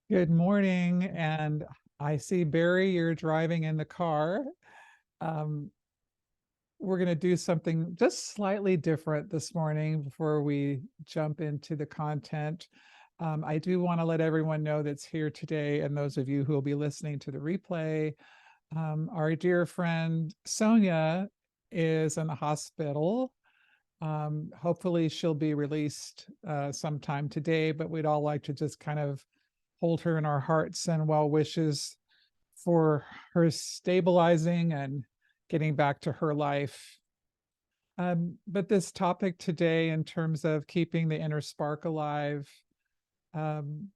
Good morning. And I see Barry, you're driving in the car. Um, we're going to do something just slightly different this morning before we jump into the content. I do want to let everyone know that's here today, and those of you who will be listening to the replay. Our dear friend Sonia is in the hospital. Hopefully she'll be released sometime today, but we'd all like to just kind of hold her in our hearts and well wishes for her stabilizing and getting back to her life. But this topic today, in terms of keeping the inner spark alive, um,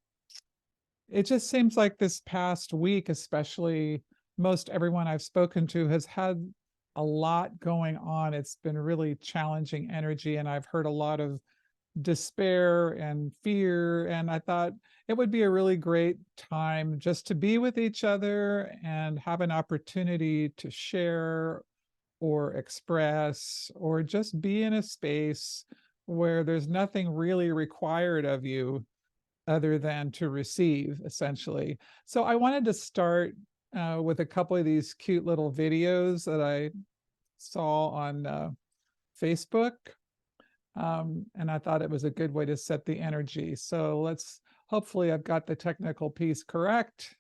it just seems like this past week, especially, most everyone I've spoken to has had a lot going on. It's been really challenging energy, and I've heard a lot of despair and fear. And I thought it would be a really great time just to be with each other and have an opportunity to share or express or just be in a space where there's nothing really required of you other than to receive, essentially. So I wanted to start with a couple of these cute little videos that I saw on Facebook. And I thought it was a good way to set the energy. So hopefully I've got the technical piece correct.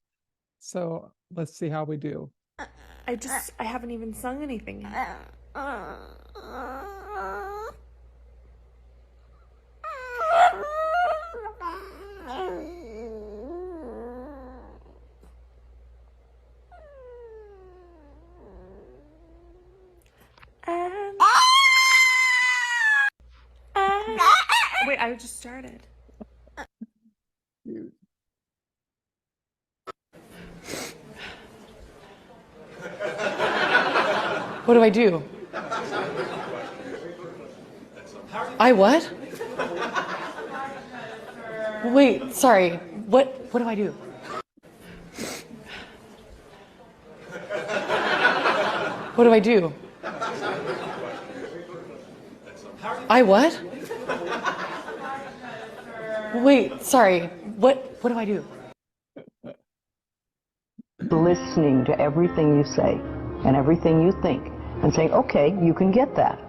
So let's see how we do. I haven't even sung anything yet. And wait, I just started. What do I do? I what? Wait, sorry. What do I do? What do I do? I what? Wait, sorry. What do I do? Listening to everything you say and everything you think and saying, okay, you can get that.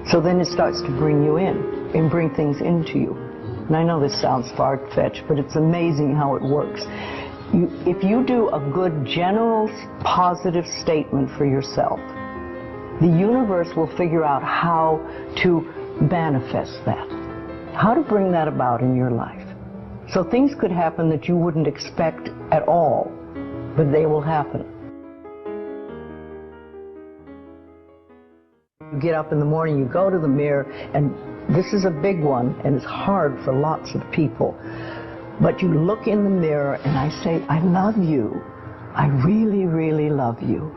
So then it starts to bring you in and bring things into you. And I know this sounds far-fetched, but it's amazing how it works. If you do a good general positive statement for yourself, the universe will figure out how to manifest that, how to bring that about in your life. So things could happen that you wouldn't expect at all, but they will happen. You get up in the morning, you go to the mirror, and this is a big one, and it's hard for lots of people. But you look in the mirror, and I say, I love you. I really, really love you.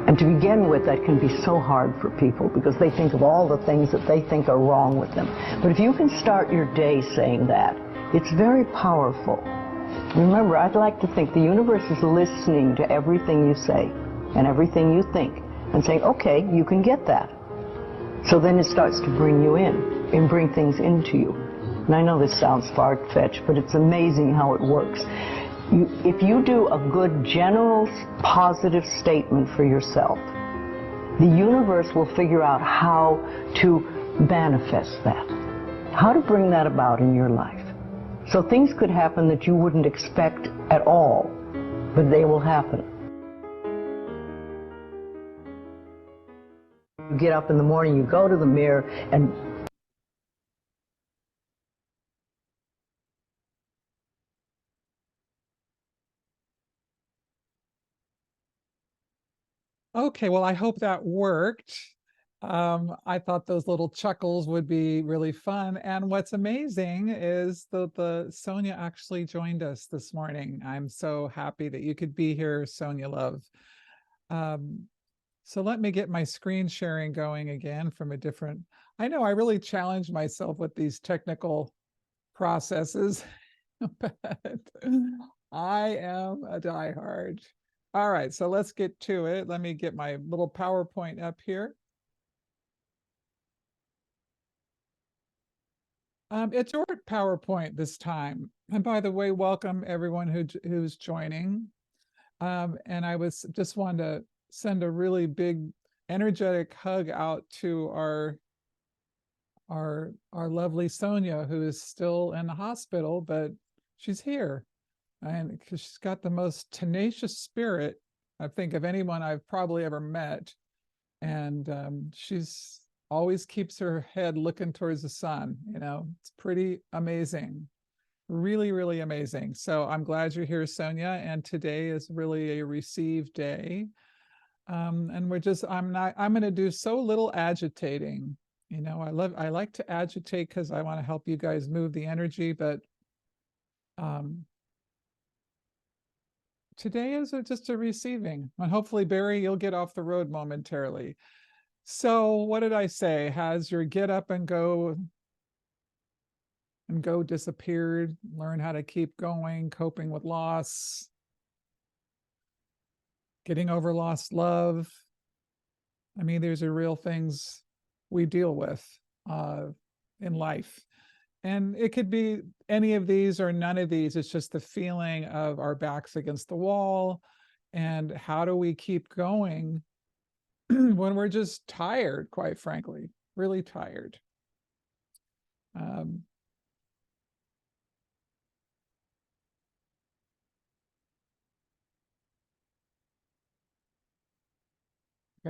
And to begin with, that can be so hard for people because they think of all the things that they think are wrong with them. But if you can start your day saying that, it's very powerful. Remember, I'd like to think the universe is listening to everything you say and everything you think and saying, okay, you can get that. So then it starts to bring you in and bring things into you. And I know this sounds far-fetched, but it's amazing how it works. If you do a good general positive statement for yourself, the universe will figure out how to manifest that, how to bring that about in your life. So things could happen that you wouldn't expect at all, but they will happen. You get up in the morning, you go to the mirror, and Okay, well, I hope that worked. I thought those little chuckles would be really fun. And what's amazing is that the Sonia actually joined us this morning. I'm so happy that you could be here, Sonia love. Um, so let me get my screen sharing going again from a different. I know I really challenge myself with these technical processes, but I am a diehard. All right, so let's get to it. Let me get my little PowerPoint up here. It's your PowerPoint this time. And by the way, welcome everyone who's joining. And I was just wanted to send a really big energetic hug out to our lovely Sonia, who is still in the hospital, but she's here. And because she's got the most tenacious spirit, I think, of anyone I've probably ever met. And she's always keeps her head looking towards the sun. It's pretty amazing. Really, really amazing. So I'm glad you're here, Sonia. And today is really a receive day. And I'm going to do so little agitating. I like to agitate because I want to help you guys move the energy, but today is just a receiving. And hopefully, Barry, you'll get off the road momentarily. So what did I say? Has your get up and go disappeared? Learn how to keep going, coping with loss, getting over lost love. I mean, these are real things we deal with in life. And it could be any of these or none of these. It's just the feeling of our backs against the wall. And how do we keep going when we're just tired, quite frankly, really tired? Got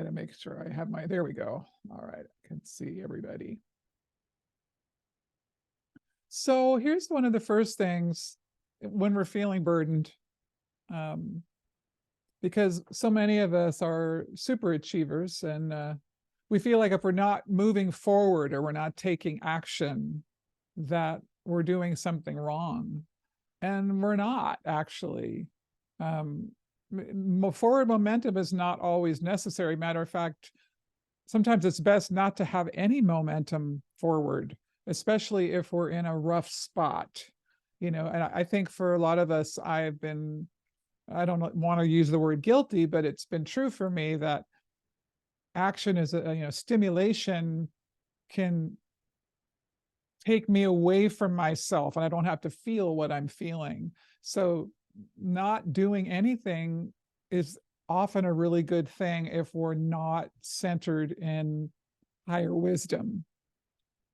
to make sure I have there we go. All right, I can see everybody. So here's one of the first things when we're feeling burdened, because so many of us are super achievers, and we feel like if we're not moving forward or we're not taking action, that we're doing something wrong. And we're not, actually. Forward momentum is not always necessary. Matter of fact, sometimes it's best not to have any momentum forward, especially if we're in a rough spot. And I think for a lot of us, I don't want to use the word guilty, but it's been true for me that action is stimulation can take me away from myself, and I don't have to feel what I'm feeling. So not doing anything is often a really good thing if we're not centered in higher wisdom.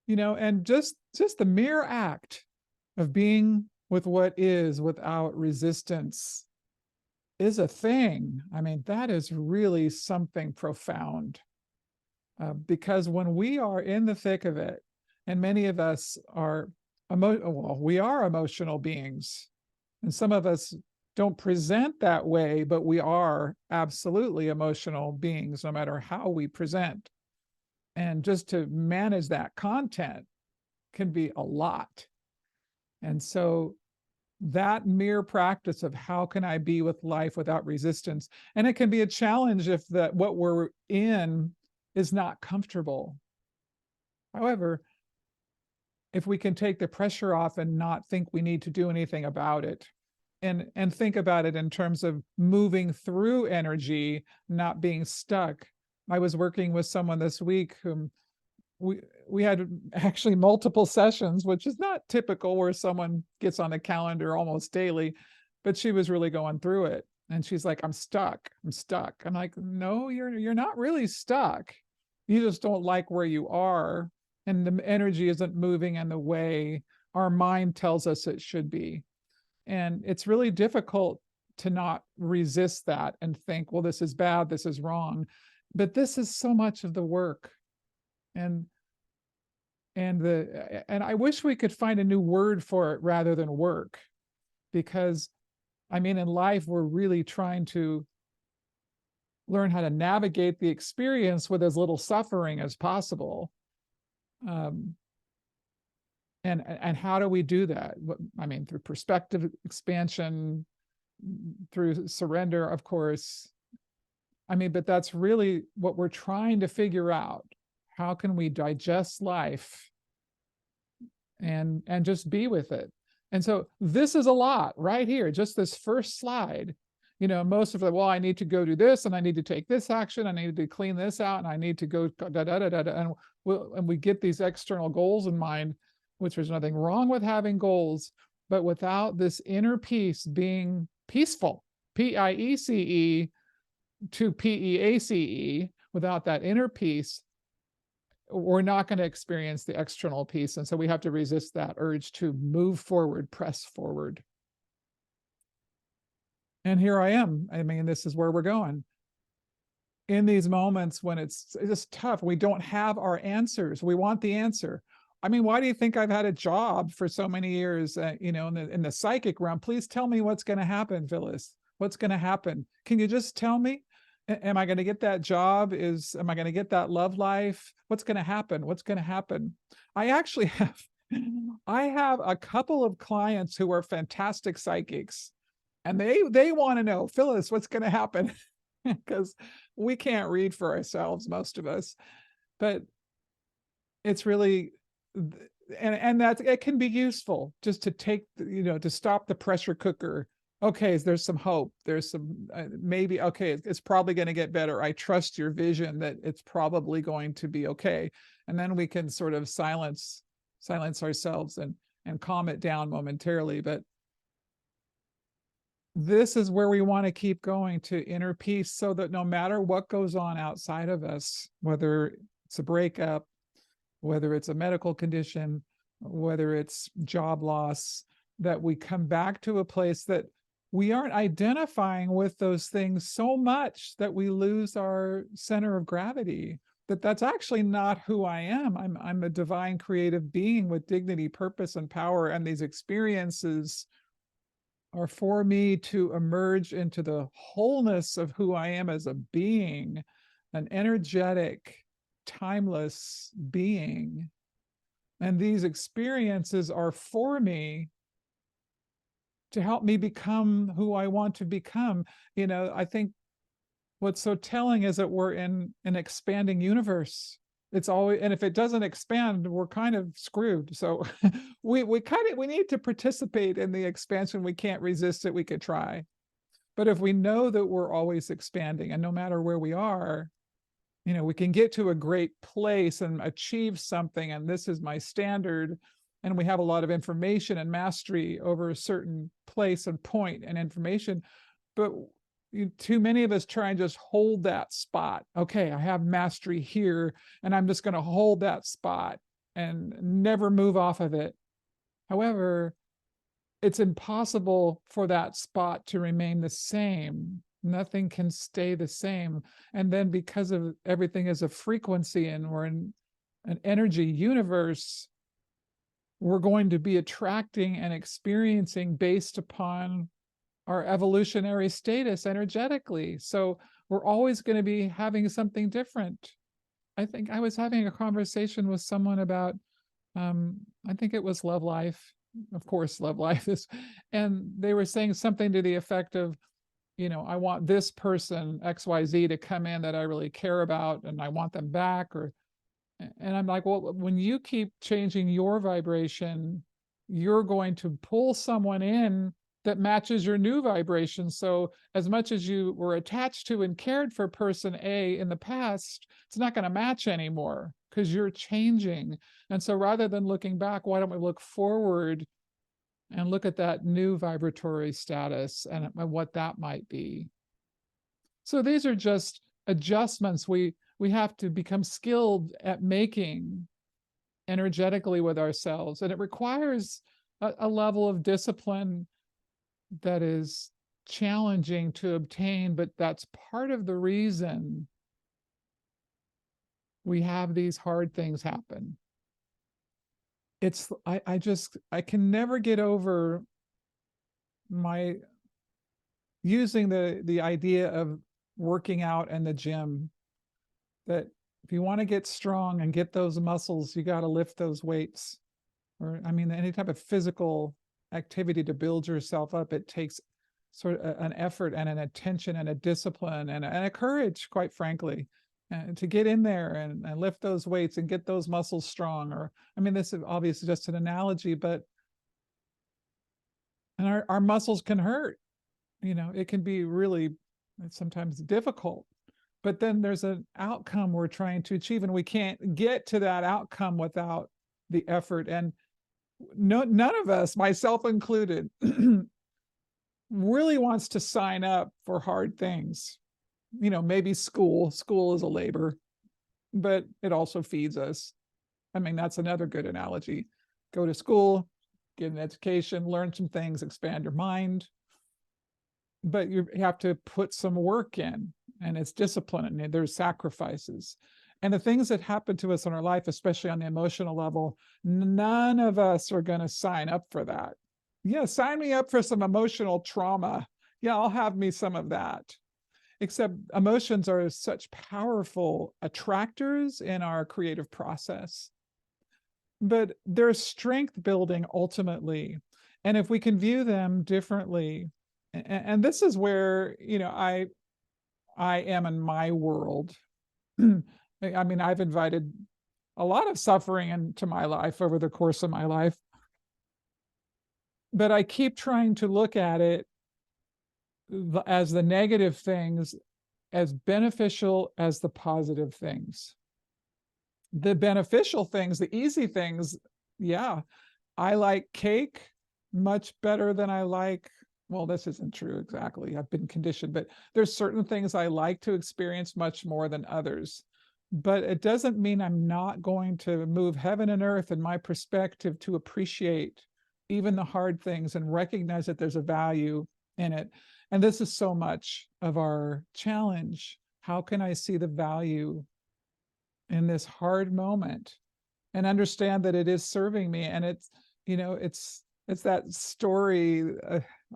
And just the mere act of being with what is without resistance is a thing. I mean, that is really something profound, because when we are in the thick of it, and many of us are we are emotional beings, and some of us don't present that way, but we are absolutely emotional beings, no matter how we present. And just to manage that content can be a lot. And so that mere practice of how can I be with life without resistance, and it can be a challenge if what we're in is not comfortable. However, if we can take the pressure off and not think we need to do anything about it, and think about it in terms of moving through energy, not being stuck. I was working with someone this week whom we had actually multiple sessions, which is not typical where someone gets on the calendar almost daily, but she was really going through it. And she's like, I'm stuck. I'm like, no, you're not really stuck. You just don't like where you are. And the energy isn't moving in the way our mind tells us it should be. And it's really difficult to not resist that and think, well, this is bad, this is wrong. But this is so much of the work. And I wish we could find a new word for it rather than work. Because, I mean, in life, we're really trying to learn how to navigate the experience with as little suffering as possible. And how do we do that? I mean, through perspective expansion, through surrender, of course. I mean, but that's really what we're trying to figure out. How can we digest life and just be with it? And so this is a lot right here, just this first slide. Most of it, well, I need to go do this, and I need to take this action, I need to clean this out, and I need to go da da da da da. And we get these external goals in mind. which there's nothing wrong with having goals, but without this inner peace being peaceful, Piece to Peace, without that inner peace, we're not going to experience the external peace. And so we have to resist that urge to move forward, press forward. And here I am. I mean, this is where we're going. In these moments when it's just tough, we don't have our answers. We want the answer. I mean, why do you think I've had a job for so many years, in the psychic realm? Please tell me what's going to happen, Phyllis. What's going to happen? Can you just tell me? Am I going to get that job? Am I going to get that love life? What's going to happen? What's going to happen? I have a couple of clients who are fantastic psychics, and they want to know, Phyllis, what's going to happen? Because we can't read for ourselves, most of us. But it's really, and that it can be useful just to take, to stop the pressure cooker. Okay, there's some hope. There's some maybe, okay, it's probably going to get better. I trust your vision that it's probably going to be okay. And then we can sort of silence ourselves and calm it down momentarily. But this is where we want to keep going, to inner peace, so that no matter what goes on outside of us, whether it's a breakup, whether it's a medical condition, whether it's job loss, that we come back to a place that we aren't identifying with those things so much that we lose our center of gravity, that's actually not who I am. I'm a divine creative being with dignity, purpose, and power. And these experiences are for me to emerge into the wholeness of who I am as a being, an energetic, timeless being. And these experiences are for me to help me become who I want to become. I think what's so telling is that we're in an expanding universe. It's always, and if it doesn't expand, we're kind of screwed. So we need to participate in the expansion. We can't resist it. We could try. But if we know that we're always expanding, and no matter where we are, we can get to a great place and achieve something, and this is my standard, and we have a lot of information and mastery over a certain place and point and information, but too many of us try and just hold that spot. Okay, I have mastery here, and I'm just going to hold that spot and never move off of it. However, it's impossible for that spot to remain the same. Nothing can stay the same. And then, because of everything is a frequency and we're in an energy universe, we're going to be attracting and experiencing based upon our evolutionary status energetically. So we're always going to be having something different. I think I was having a conversation with someone about, I think it was love life. Of course, love life is, and they were saying something to the effect of, I want this person, XYZ, to come in that I really care about, and I want them back. And I'm like, well, when you keep changing your vibration, you're going to pull someone in that matches your new vibration. So as much as you were attached to and cared for person A in the past, it's not going to match anymore because you're changing. And so rather than looking back, why don't we look forward and look at that new vibratory status and what that might be? So these are just adjustments we have to become skilled at making energetically with ourselves. And it requires a level of discipline that is challenging to obtain, but that's part of the reason we have these hard things happen. I can never get over my using the idea of working out in the gym, that if you want to get strong and get those muscles, you got to lift those weights. Or, any type of physical activity to build yourself up, it takes sort of an effort and an attention and a discipline and a courage, quite frankly, to get in there and lift those weights and get those muscles strong. Or, this is obviously just an analogy, but and our muscles can hurt. It can be really sometimes difficult. But then there's an outcome we're trying to achieve, and we can't get to that outcome without the effort. And no, none of us, myself included, really wants to sign up for hard things. Maybe school is a labor, but it also feeds us. I mean, that's another good analogy. Go to school, get an education, learn some things, expand your mind. But you have to put some work in, and it's discipline, and there's sacrifices. And the things that happen to us in our life, especially on the emotional level, none of us are going to sign up for that. Yeah, sign me up for some emotional trauma. Yeah, I'll have me some of that. Except emotions are such powerful attractors in our creative process. But they're strength building ultimately. And if we can view them differently, and this is where, I am in my world. I mean, I've invited a lot of suffering into my life over the course of my life. But I keep trying to look at it as the negative things as beneficial as the positive things. The beneficial things, the easy things, yeah, I like cake much better than I like, well, this isn't true exactly. I've been conditioned, but there's certain things I like to experience much more than others. But it doesn't mean I'm not going to move heaven and earth in my perspective to appreciate even the hard things and recognize that there's a value in it. And this is so much of our challenge. How can I see the value in this hard moment and understand that it is serving me? And it's that story.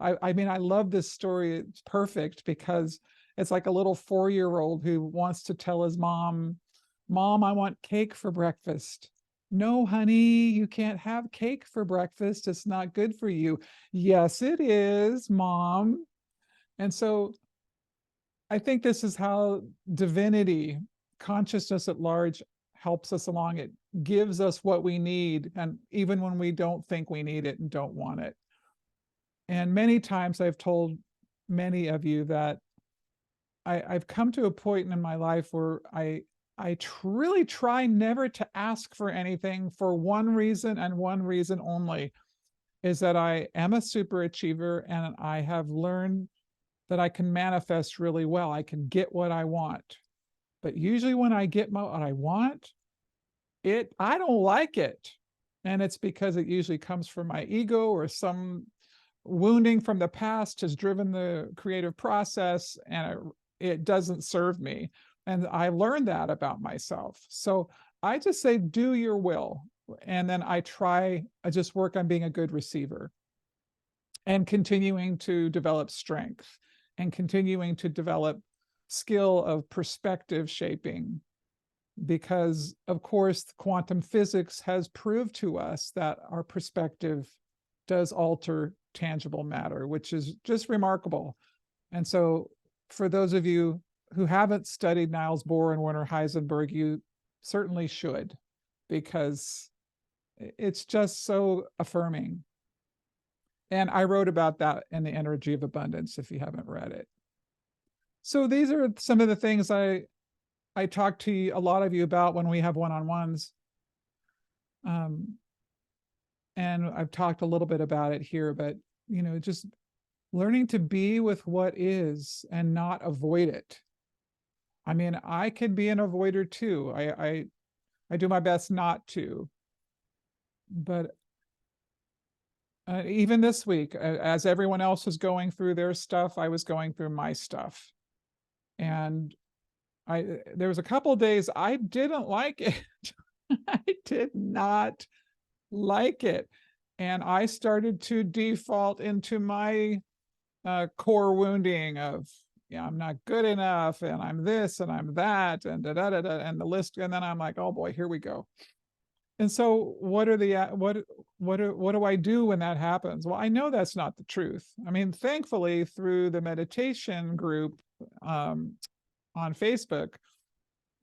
I mean, I love this story. It's perfect because it's like a little 4-year-old who wants to tell his mom, I want cake for breakfast. No, honey, you can't have cake for breakfast. It's not good for you. Yes, it is, Mom. And so I think this is how divinity, consciousness at large, helps us along. It gives us what we need, and even when we don't think we need it and don't want it. And many times I've told many of you that I've come to a point in my life where I really try never to ask for anything for one reason and one reason only, is that I am a super achiever and I have learned that I can manifest really well. I can get what I want. But usually when I get what I want, I don't like it. And it's because it usually comes from my ego, or some wounding from the past has driven the creative process, and it doesn't serve me. And I learned that about myself. So I just say, do your will. And then I just work on being a good receiver and continuing to develop strength and continuing to develop skill of perspective shaping. Because of course, quantum physics has proved to us that our perspective does alter tangible matter, which is just remarkable. And so for those of you who haven't studied Niels Bohr and Werner Heisenberg, you certainly should, because it's just so affirming. And I wrote about that in The Energy of Abundance, if you haven't read it. So these are some of the things I talk to a lot of you about when we have one-on-ones. And I've talked a little bit about it here, but just learning to be with what is and not avoid it. I mean, I can be an avoider too. I do my best not to. But even this week, as everyone else was going through their stuff, I was going through my stuff. And there was a couple of days I didn't like it. I did not like it. And I started to default into my core wounding of, I'm not good enough, and I'm this and I'm that, and and the list. And then I'm like, oh boy, here we go. And so what do I do when that happens? Well, I know that's not the truth. I mean, thankfully, through the meditation group on Facebook,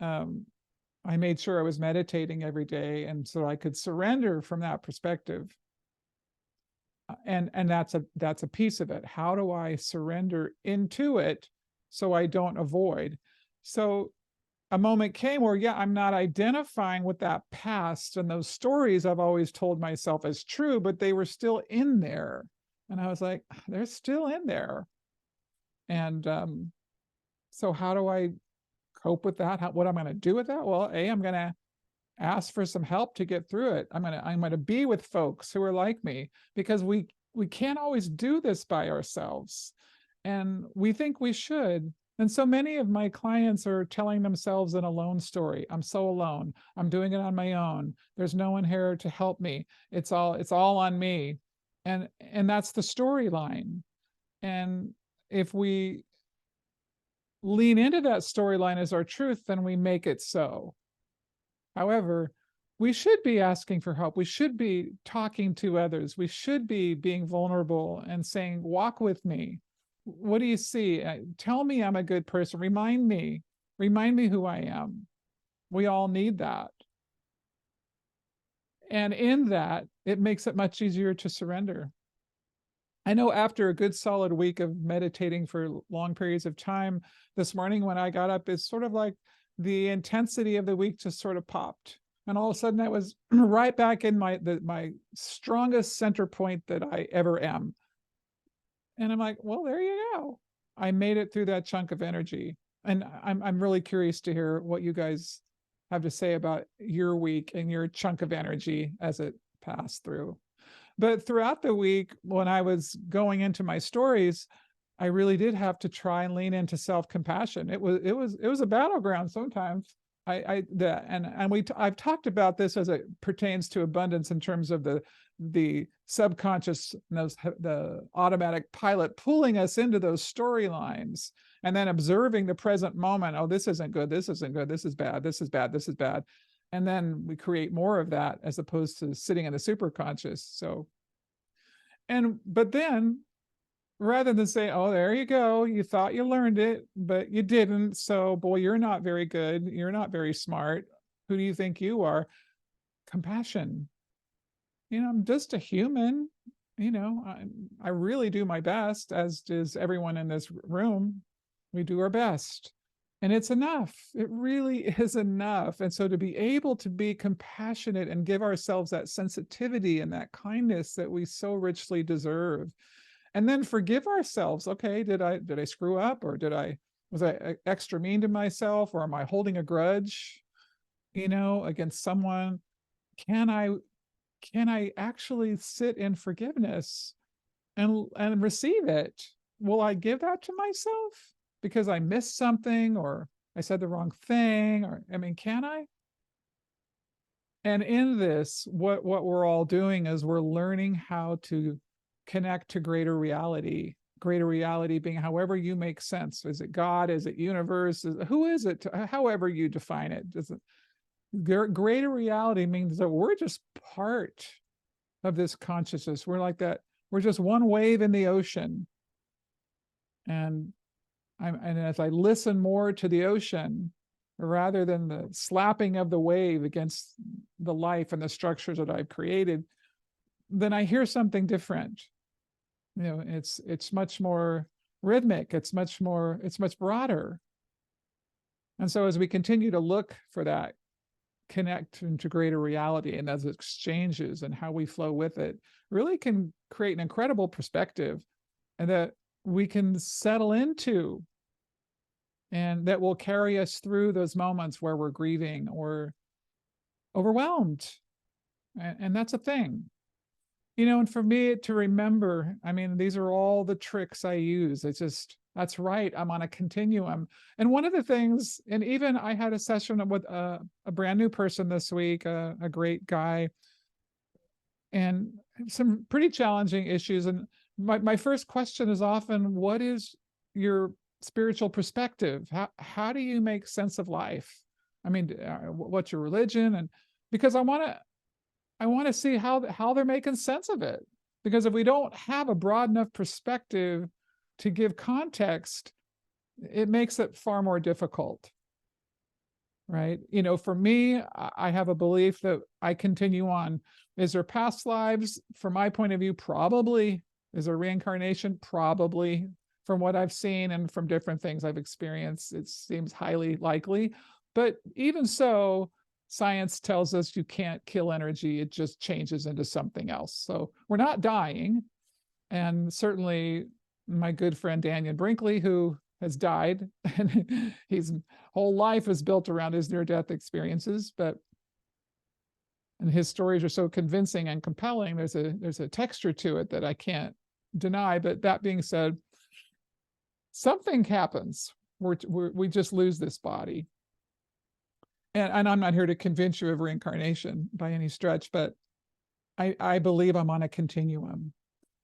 I made sure I was meditating every day, and so I could surrender from that perspective. And that's a piece of it. How do I surrender into it so I don't avoid? So a moment came where, yeah, I'm not identifying with that past and those stories I've always told myself as true, but they were still in there. And I was like, they're still in there. And so how do I cope with that? What I'm going to do with that? Well, I'm going to ask for some help to get through it. I'm going to be with folks who are like me, because we can't always do this by ourselves. And we think we should. And so many of my clients are telling themselves an alone story. I'm so alone. I'm doing it on my own. There's no one here to help me. It's all on me. And that's the storyline. And if we lean into that storyline as our truth, then we make it so. However, we should be asking for help. We should be talking to others. We should be being vulnerable and saying, walk with me. What do you see? Tell me I'm a good person. Remind me who I am. We all need that. And in that, it makes it much easier to surrender. I know after a good solid week of meditating for long periods of time, this morning when I got up, it's sort of like the intensity of the week just sort of popped. And all of a sudden I was right back in my strongest center point that I ever am. And I'm like, well, there you go. I made it through that chunk of energy. And I'm really curious to hear what you guys have to say about your week and your chunk of energy as it passed through. But throughout the week, when I was going into my stories, I really did have to try and lean into self-compassion. It was a battleground sometimes. I've talked about this as it pertains to abundance in terms of the subconscious, the automatic pilot pulling us into those storylines, and then observing the present moment. Oh, this isn't good. This isn't good. This is bad. This is bad. This is bad. And then we create more of that as opposed to sitting in the superconscious. But then rather than say, oh, there you go, you thought you learned it, but you didn't. So, boy, you're not very good. You're not very smart. Who do you think you are? Compassion. I'm just a human. I really do my best, as does everyone in this room. We do our best. And it's enough. It really is enough. And so to be able to be compassionate and give ourselves that sensitivity and that kindness that we so richly deserve. And then forgive ourselves. Okay, did I screw up, or was I extra mean to myself, or am I holding a grudge, against someone? Can I actually sit in forgiveness and receive it? Will I give that to myself because I missed something, or I said the wrong thing, or can I? And in this, what we're all doing is we're learning how to connect to greater reality being however you make sense. Is it God? Is it universe? Who is it? However you define it. Greater reality means that we're just part of this consciousness. We're like that. We're just one wave in the ocean. And as I listen more to the ocean, rather than the slapping of the wave against the life and the structures that I've created, then I hear something different. It's much more rhythmic. It's much broader. And so as we continue to look for that connect into greater reality and those exchanges and how we flow with it, really can create an incredible perspective, and that we can settle into, and that will carry us through those moments where we're grieving or overwhelmed. And that's a thing. And for me to remember, these are all the tricks I use. It's just, that's right, I'm on a continuum. And one of the things, and even I had a session with a brand new person this week, a great guy, and some pretty challenging issues. And my first question is often, what is your spiritual perspective? How do you make sense of life? What's your religion? And because I want to see how they're making sense of it. Because if we don't have a broad enough perspective to give context, it makes it far more difficult, right? For me, I have a belief that I continue on. Is there past lives? From my point of view, probably. Is there reincarnation? Probably. From what I've seen and from different things I've experienced, it seems highly likely. But even so, science tells us you can't kill energy. It just changes into something else. So we're not dying. And certainly my good friend Daniel Brinkley, who has died, and his whole life is built around his near-death experiences, and his stories are so convincing and compelling. There's a texture to it that I can't deny. But that being said, something happens. We just lose this body. And I'm not here to convince you of reincarnation by any stretch, but I believe I'm on a continuum.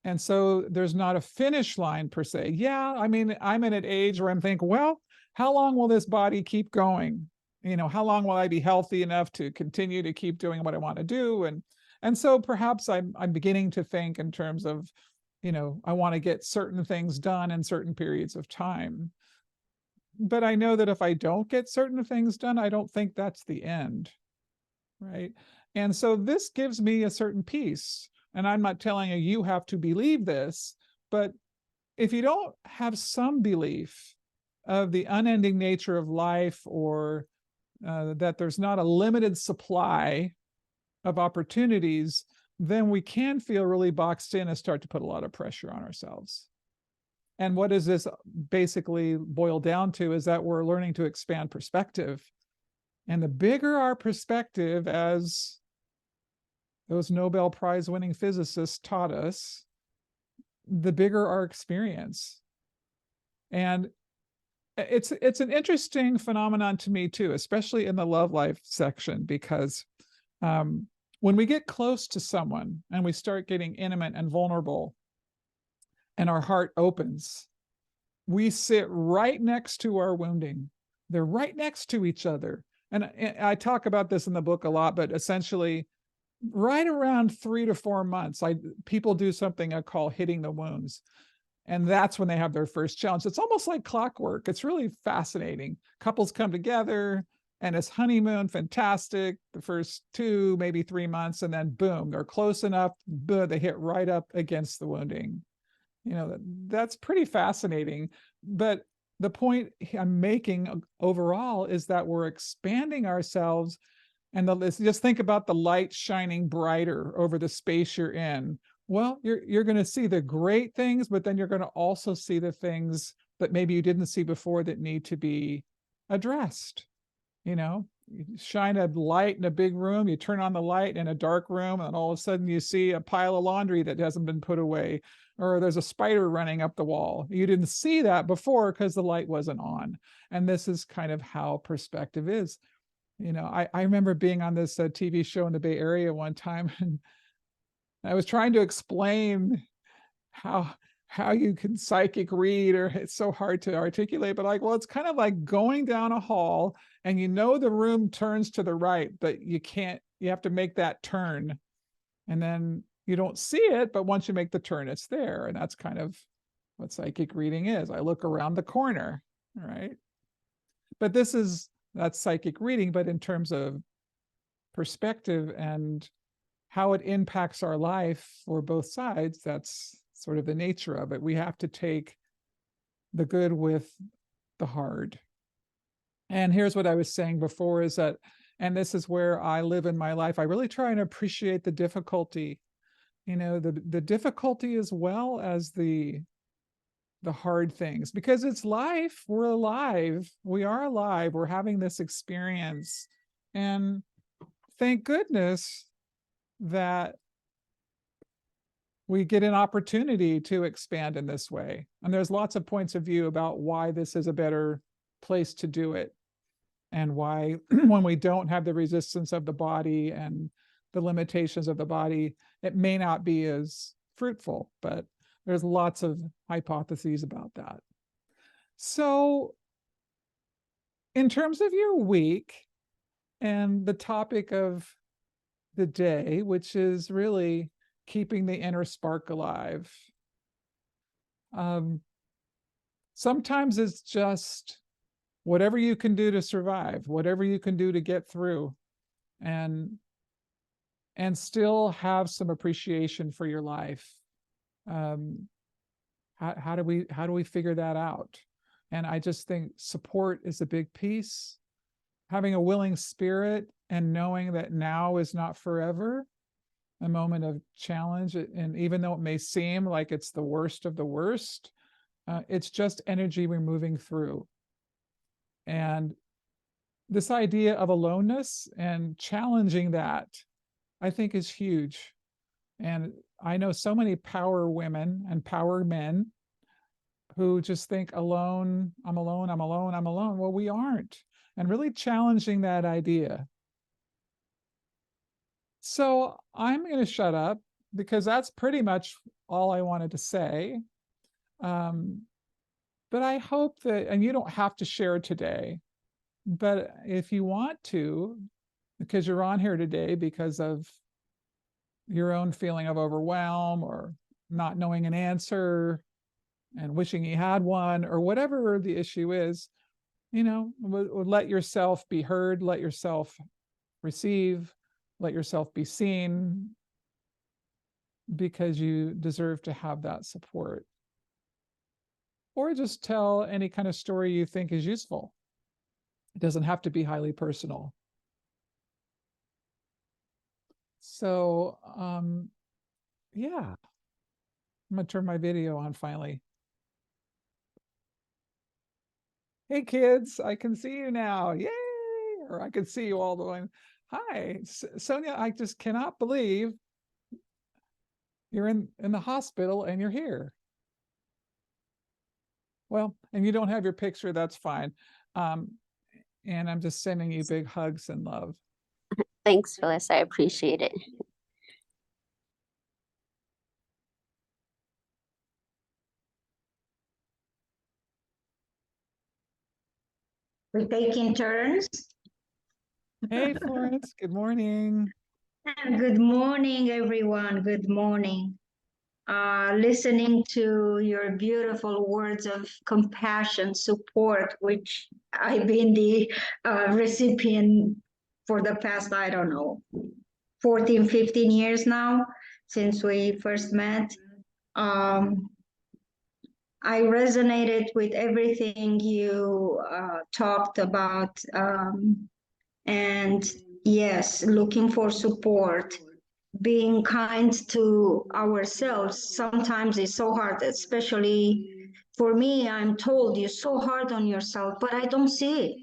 And so there's not a finish line per se. Yeah, I mean, I'm in an age where I'm thinking, well, how long will this body keep going? How long will I be healthy enough to continue to keep doing what I want to do? And so perhaps I'm beginning to think in terms of, I want to get certain things done in certain periods of time. But I know that if I don't get certain things done, I don't think that's the end, right? And so this gives me a certain peace. And I'm not telling you have to believe this, but if you don't have some belief of the unending nature of life, or that there's not a limited supply of opportunities, then we can feel really boxed in and start to put a lot of pressure on ourselves. And what does this basically boil down to is that we're learning to expand perspective. And the bigger our perspective, as those Nobel Prize winning physicists taught us, the bigger our experience. And it's an interesting phenomenon to me too, especially in the love life section, because when we get close to someone and we start getting intimate and vulnerable and our heart opens, we sit right next to our wounding. They're right next to each other. And I talk about this in the book a lot, but essentially right around 3 to 4 months, people do something I call hitting the wounds. And that's when they have their first challenge. It's almost like clockwork. It's really fascinating. Couples come together and it's honeymoon, fantastic, the first 2, maybe 3 months, and then boom, they're close enough, boom, they hit right up against the wounding. That's pretty fascinating. But the point I'm making overall is that we're expanding ourselves. And just think about the light shining brighter over the space you're in. Well, you're going to see the great things, but then you're going to also see the things that maybe you didn't see before that need to be addressed. You shine a light in a big room, you turn on the light in a dark room, and all of a sudden you see a pile of laundry that hasn't been put away, or there's a spider running up the wall. You didn't see that before because the light wasn't on. And this is kind of how perspective is. I remember being on this TV show in the Bay Area one time, and I was trying to explain how you can psychic read, or it's so hard to articulate, but it's kind of like going down a hall and the room turns to the right, but you have to make that turn. And then you don't see it, but once you make the turn, it's there. And that's kind of what psychic reading is. I look around the corner, right? But that's psychic reading, but in terms of perspective and how it impacts our life for both sides, that's sort of the nature of it. We have to take the good with the hard. And here's what I was saying before is that, and this is where I live in my life, I really try and appreciate the difficulty, the difficulty as well as the hard things, because it's life. We're alive. We are alive. We're having this experience. And thank goodness that we get an opportunity to expand in this way. And there's lots of points of view about why this is a better place to do it, and why when we don't have the resistance of the body and the limitations of the body, it may not be as fruitful. But there's lots of hypotheses about that. So in terms of your week and the topic of the day, which is really keeping the inner spark alive, sometimes it's just whatever you can do to survive, whatever you can do to get through, and still have some appreciation for your life. How do we figure that out? And I just think support is a big piece. having a willing spirit and knowing that now is not forever, a moment of challenge. And even though it may seem like it's the worst of the worst, it's just energy we're moving through. And this idea of aloneness and challenging that, I think, is huge. And I know so many power women and power men who just think alone, I'm alone, I'm alone, I'm alone. Well, we aren't. And really challenging that idea. So I'm going to shut up because that's pretty much all I wanted to say. But I hope that, and you don't have to share today, but if you want to, because you're on here today because of your own feeling of overwhelm or not knowing an answer and wishing you had one, or whatever the issue is, let yourself be heard, let yourself receive, let yourself be seen, because you deserve to have that support. Or just tell any kind of story you think is useful. It doesn't have to be highly personal. So, yeah, I'm gonna turn my video on finally. Hey kids, I can see you now. Yay! Or I can see you all the way. Hi, Sonia, I just cannot believe you're in the hospital and you're here. Well, and you don't have your picture, that's fine. And I'm just sending you big hugs and love. Thanks, Phyllis. I appreciate it. We're taking turns. Hey, Florence, good morning. Good morning, everyone. Good morning. Listening to your beautiful words of compassion, support, which I've been the recipient for the past, I don't know, 14, 15 years now, since we first met. I resonated with everything you talked about. And yes, looking for support, being kind to ourselves sometimes is so hard, especially for me. I'm told you're so hard on yourself, but I don't see it.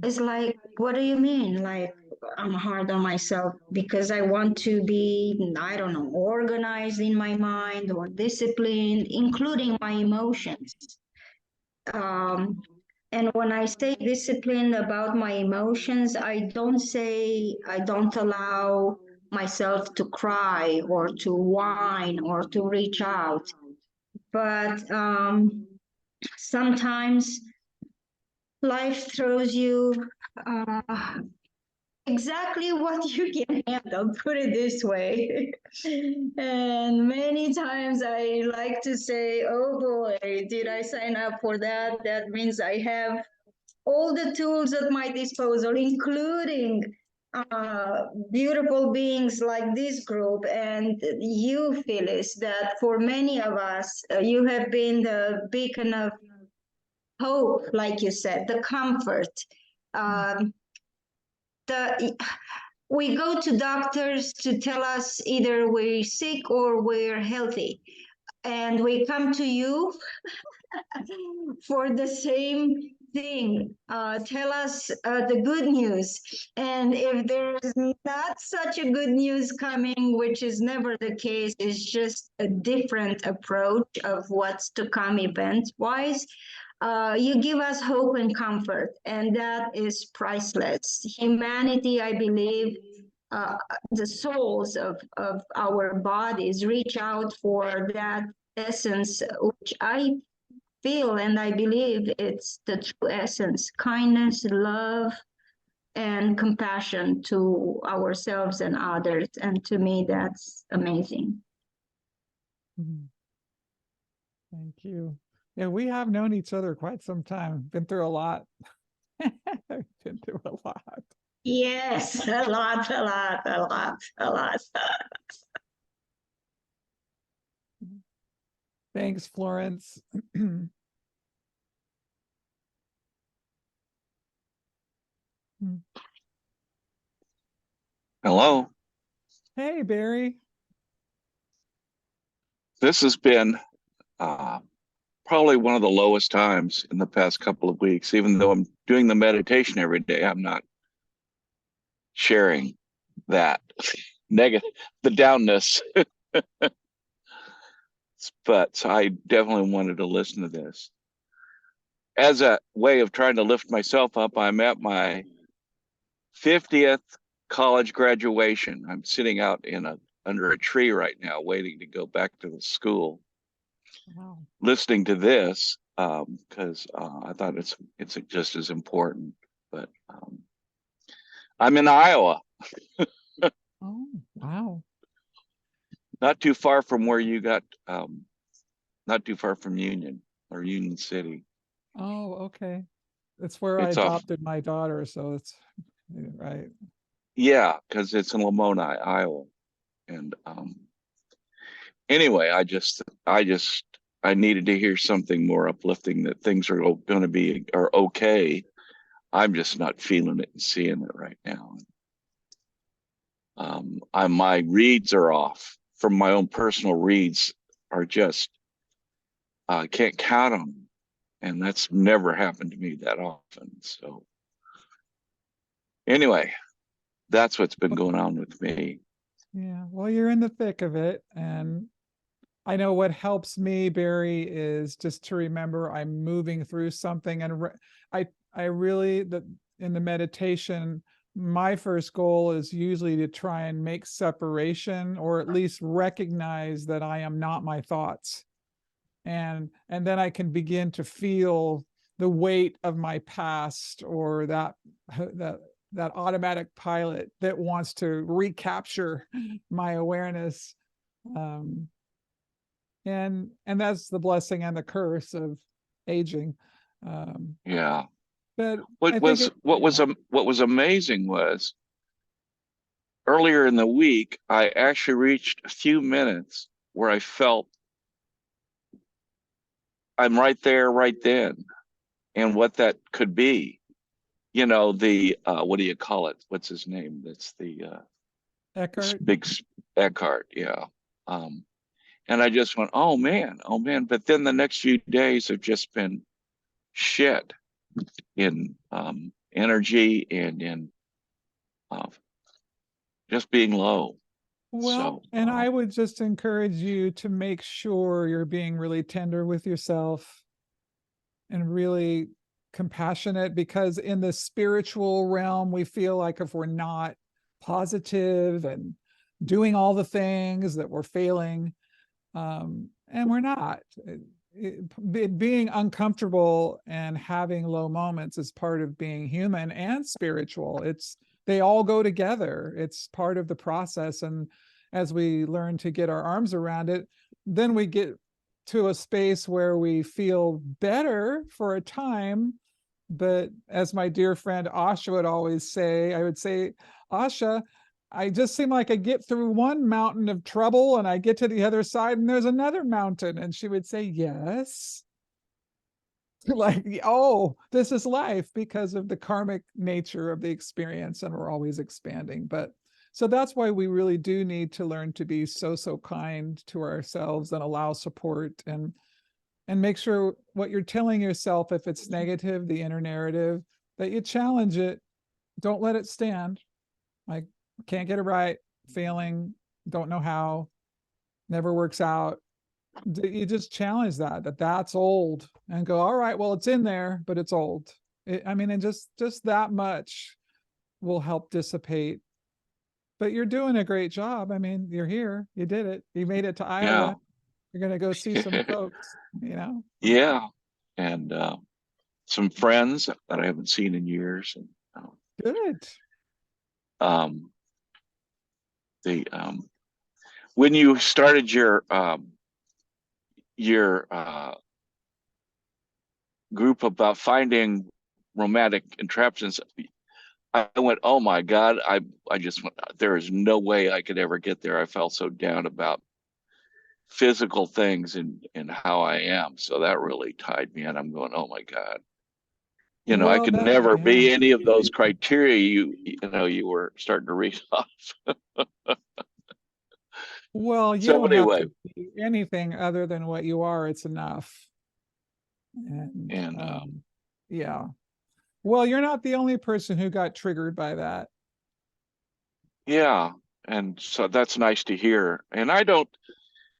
It's like, what do you mean? Like, I'm hard on myself because I want to be, I don't know, organized in my mind or disciplined, including my emotions. And when I say disciplined about my emotions, I don't say I don't allow myself to cry or to whine or to reach out. But sometimes life throws you exactly what you can handle, put it this way. And many times I like to say, oh boy, did I sign up for that? That means I have all the tools at my disposal, including beautiful beings like this group and you, Phyllis, that for many of us, you have been the beacon of hope, like you said, the comfort. We go to doctors to tell us either we're sick or we're healthy. And we come to you for the same thing. Tell us the good news. And if there's not such a good news coming, which is never the case, it's just a different approach of what's to come event-wise, you give us hope and comfort, and that is priceless. Humanity, I believe, the souls of our bodies reach out for that essence, which I feel and I believe it's the true essence: kindness, love, and compassion to ourselves and others. And to me, that's amazing. Thank you. Yeah, we have known each other quite some time, been through a lot. Been through a lot. Yes, a lot. Thanks, Florence. Hello. Hey, Barry. This has been probably one of the lowest times in the past couple of weeks. Even though I'm doing the meditation every day, I'm not sharing that negative, the downness. But I definitely wanted to listen to this. As a way of trying to lift myself up, I'm at my 50th college graduation. I'm sitting out under a tree right now, waiting to go back to the school. Wow. Listening to this because I thought it's just as important. But I'm in Iowa, Oh, wow. not too far from where you got, not too far from Union City. Oh, okay. That's where I It's off, adopted my daughter, so it's right. yeah, because it's in Lamoni, Iowa. And anyway, I needed to hear something more uplifting, that things are going to be are okay. I'm just not feeling it and seeing it right now. My reads are off from my own personal reads, are just I can't count them, and that's never happened to me that often. So anyway, that's what's been going on with me. Yeah, well, you're in the thick of it, and I know what helps me, Barry, is just to remember I'm moving through something, and I really in the meditation, my first goal is usually to try and make separation, or at least recognize that I am not my thoughts, and then I can begin to feel the weight of my past, or that that automatic pilot that wants to recapture my awareness. And that's the blessing and the curse of aging. Yeah. But I think What was amazing was earlier in the week, I actually reached a few minutes where I felt I'm right there, right then, and what that could be. You know, the what do you call it? What's his name? That's the Eckhart. big Eckhart, yeah. And I just went, oh man, oh man. But then the next few days have just been shit in energy and in uh, just being low. Well, So and I would just encourage you to make sure you're being really tender with yourself and really compassionate, because in the spiritual realm, we feel like if we're not positive and doing all the things, that we're failing. And we're not. Being uncomfortable and having low moments is part of being human and spiritual. They all go together. It's part of the process. And as we learn to get our arms around it, then we get to a space where we feel better for a time. But as my dear friend Asha would always say, I would say, Asha, I just seem like I get through one mountain of trouble and I get to the other side and there's another mountain. And she would say, yes. Like, oh, this is life because of the karmic nature of the experience, and we're always expanding. But so that's why we really do need to learn to be so kind to ourselves and allow support, and make sure what you're telling yourself, if it's negative, the inner narrative, that you challenge it. Don't let it stand. Like, can't get it right, failing, don't know how, never works out. You just challenge that's old, and go, all right, well, it's in there, but it's old. And just that much will help dissipate. But you're doing a great job. I mean, you're here, you did it, you made it to Iowa. yeah. You're going to go see some folks, Yeah. And some friends that I haven't seen in years. And Good. the when you started your group about finding romantic entrapments, I went, oh my God, I just went, there is no way I could ever get there. I felt so down about physical things and how I am. So that really tied me in. I'm going, oh my God. You know, I Well, could that, never be yeah. any of those criteria you were starting to read off. Well, you So don't have anyway, to be anything other than what you are. It's enough. And and yeah. Well, you're not the only person who got triggered by that. yeah, and so that's nice to hear. And I don't,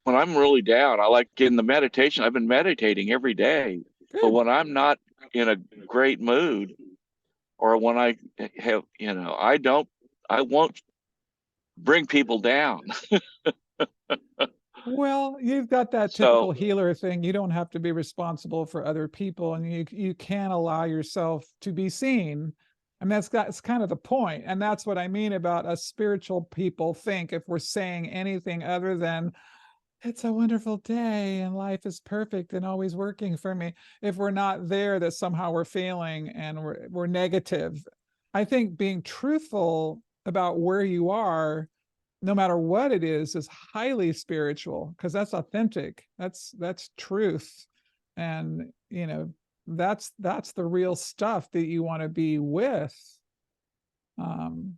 when I'm really down, I like getting the meditation. I've been meditating every day, but Good. when I'm not in a great mood, or when I have, I won't bring people down. Well, you've got that typical So healer thing. You don't have to be responsible for other people, and you can allow yourself to be seen. And that's kind of the point. And that's what I mean about us spiritual people think if we're saying anything other than it's a wonderful day and life is perfect and always working for me. If we're not there, that somehow we're failing and we're negative. I think being truthful about where you are, no matter what it is highly spiritual because that's authentic. That's truth. And that's the real stuff that you want to be with. Um,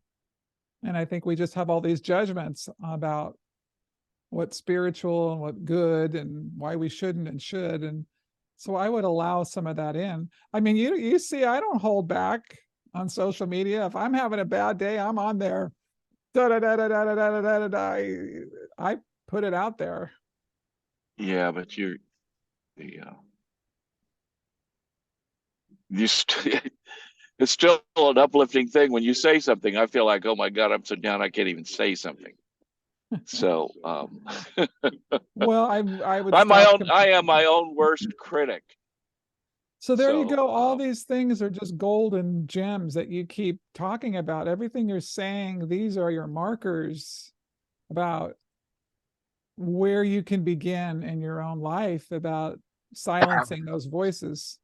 and I think we just have all these judgments about what's spiritual and what good and why we shouldn't and should. And so I would allow some of that in. I mean, you see, I don't hold back on social media. If I'm having a bad day, I'm on there. Da, da, da, da, da, da, da, da, da, da. I put it out there. yeah, but you're the it's still an uplifting thing when you say something. I feel like, oh my God, I'm so down I can't even say something. So Well, I would I'm stop. I am my own worst critic. So there you So go. All these things are just golden gems that you keep talking about. Everything you're saying, these are your markers about where you can begin in your own life about silencing those voices.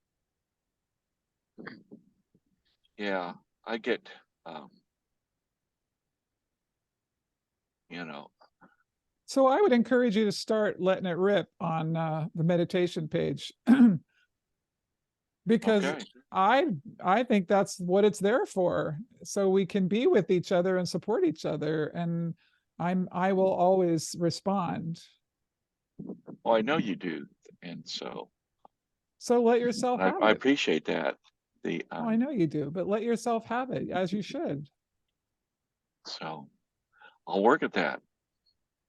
yeah, I get you know, So I would encourage you to start letting it rip on the meditation page because okay. I think that's what it's there for. So we can be with each other and support each other. And I will always respond. Well, I know you do. And so So let yourself have I it. appreciate that. The Oh, I know you do, but let yourself have it as you should. so I'll work at that.